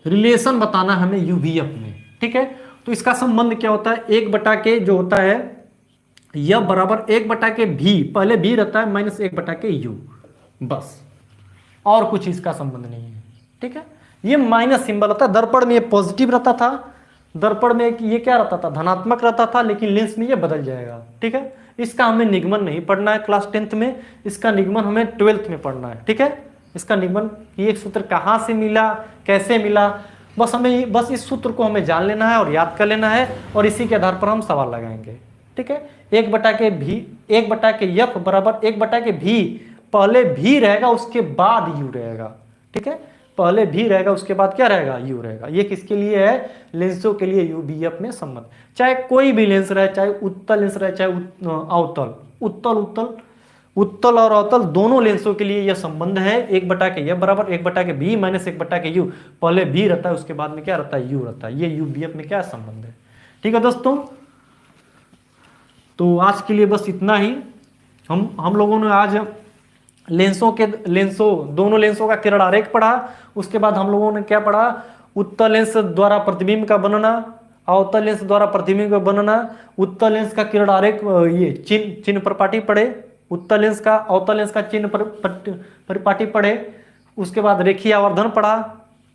रिलेशन बताना हमें यू भी एफ में, ठीक है। तो इसका संबंध क्या होता है, 1/के जो होता है यह बराबर 1/के भी, पहले भी रहता है माइनस 1/के यू, बस, और कुछ इसका संबंध नहीं है, ठीक है। ये माइनस सिंबल होता है, दर्पण में ये पॉजिटिव रहता था, दर्पण में ये क्या रहता था, धनात्मक रहता था, लेकिन लेंस में ये बदल जाएगा, ठीक है। इसका हमें निगमन नहीं पढ़ना है क्लास 10th में, इसका निगमन हमें 12th में पढ़ना है, ठीक है। इसका निगमन, ये सूत्र कहाँ से मिला, कैसे मिला, बस इस सूत्र को हमें जान लेना है और याद कर लेना है, और इसी के आधार पर हम सवाल लगाएंगे, ठीक है। 1/के एफ बराबर 1/के भी, पहले भी रहेगा उसके बाद यू रहेगा, ठीक है। पहले भी रहेगा, उसके बाद क्या रहेगा, यू रहेगा। ये किसके लिए है, लेंसों के लिए यूबीएफ में संबंध। चाहे कोई भी लेंस रहे, चाहे उत्तल लेंस रहे, चाहे अवतल, उत्तल उत्तल उत्तल और अवतल दोनों लेंसों के लिए यह संबंध है, 1/k एफ बराबर 1/k B minus 1/k you. पहले भी रहता है, उसके बाद में क्या रहता है, यू रहता है। ये यूबीएफ में क्या संबंध है। ठीक है दोस्तों, तो आज के लिए बस इतना ही। हम लोगों ने आज दोनों लेंसों का किरण आरेख पढ़ा। उसके बाद हम लोगों ने क्या पढ़ा, उत्तल लेंस द्वारा प्रतिबिंब का बनना, अवतल लेंस द्वारा प्रतिबिंब का बनना, उत्तल लेंस का किरण आरेख, ये चिन्ह परिपाटी पढ़े, उत्तल लेंस का अवतल लेंस का चिन्ह परिपाटी पढ़े। उसके बाद रेखीय आवर्धन पढ़ा,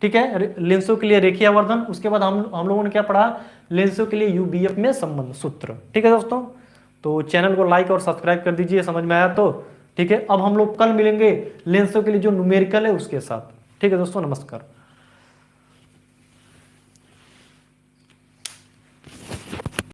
ठीक है, लेंसों के लिए रेखीय आवर्धन। उसके बाद हम लोगों ने क्या पढ़ा, लेंसों के लिए यूबीएफ में संबंध सूत्र। ठीक है दोस्तों, तो चैनल को लाइक और सब्सक्राइब कर दीजिए, समझ में आया तो। ठीक है, अब हम लोग कल मिलेंगे लेंसों के लिए जो न्यूमेरिकल है उसके साथ। ठीक है दोस्तों, नमस्कार।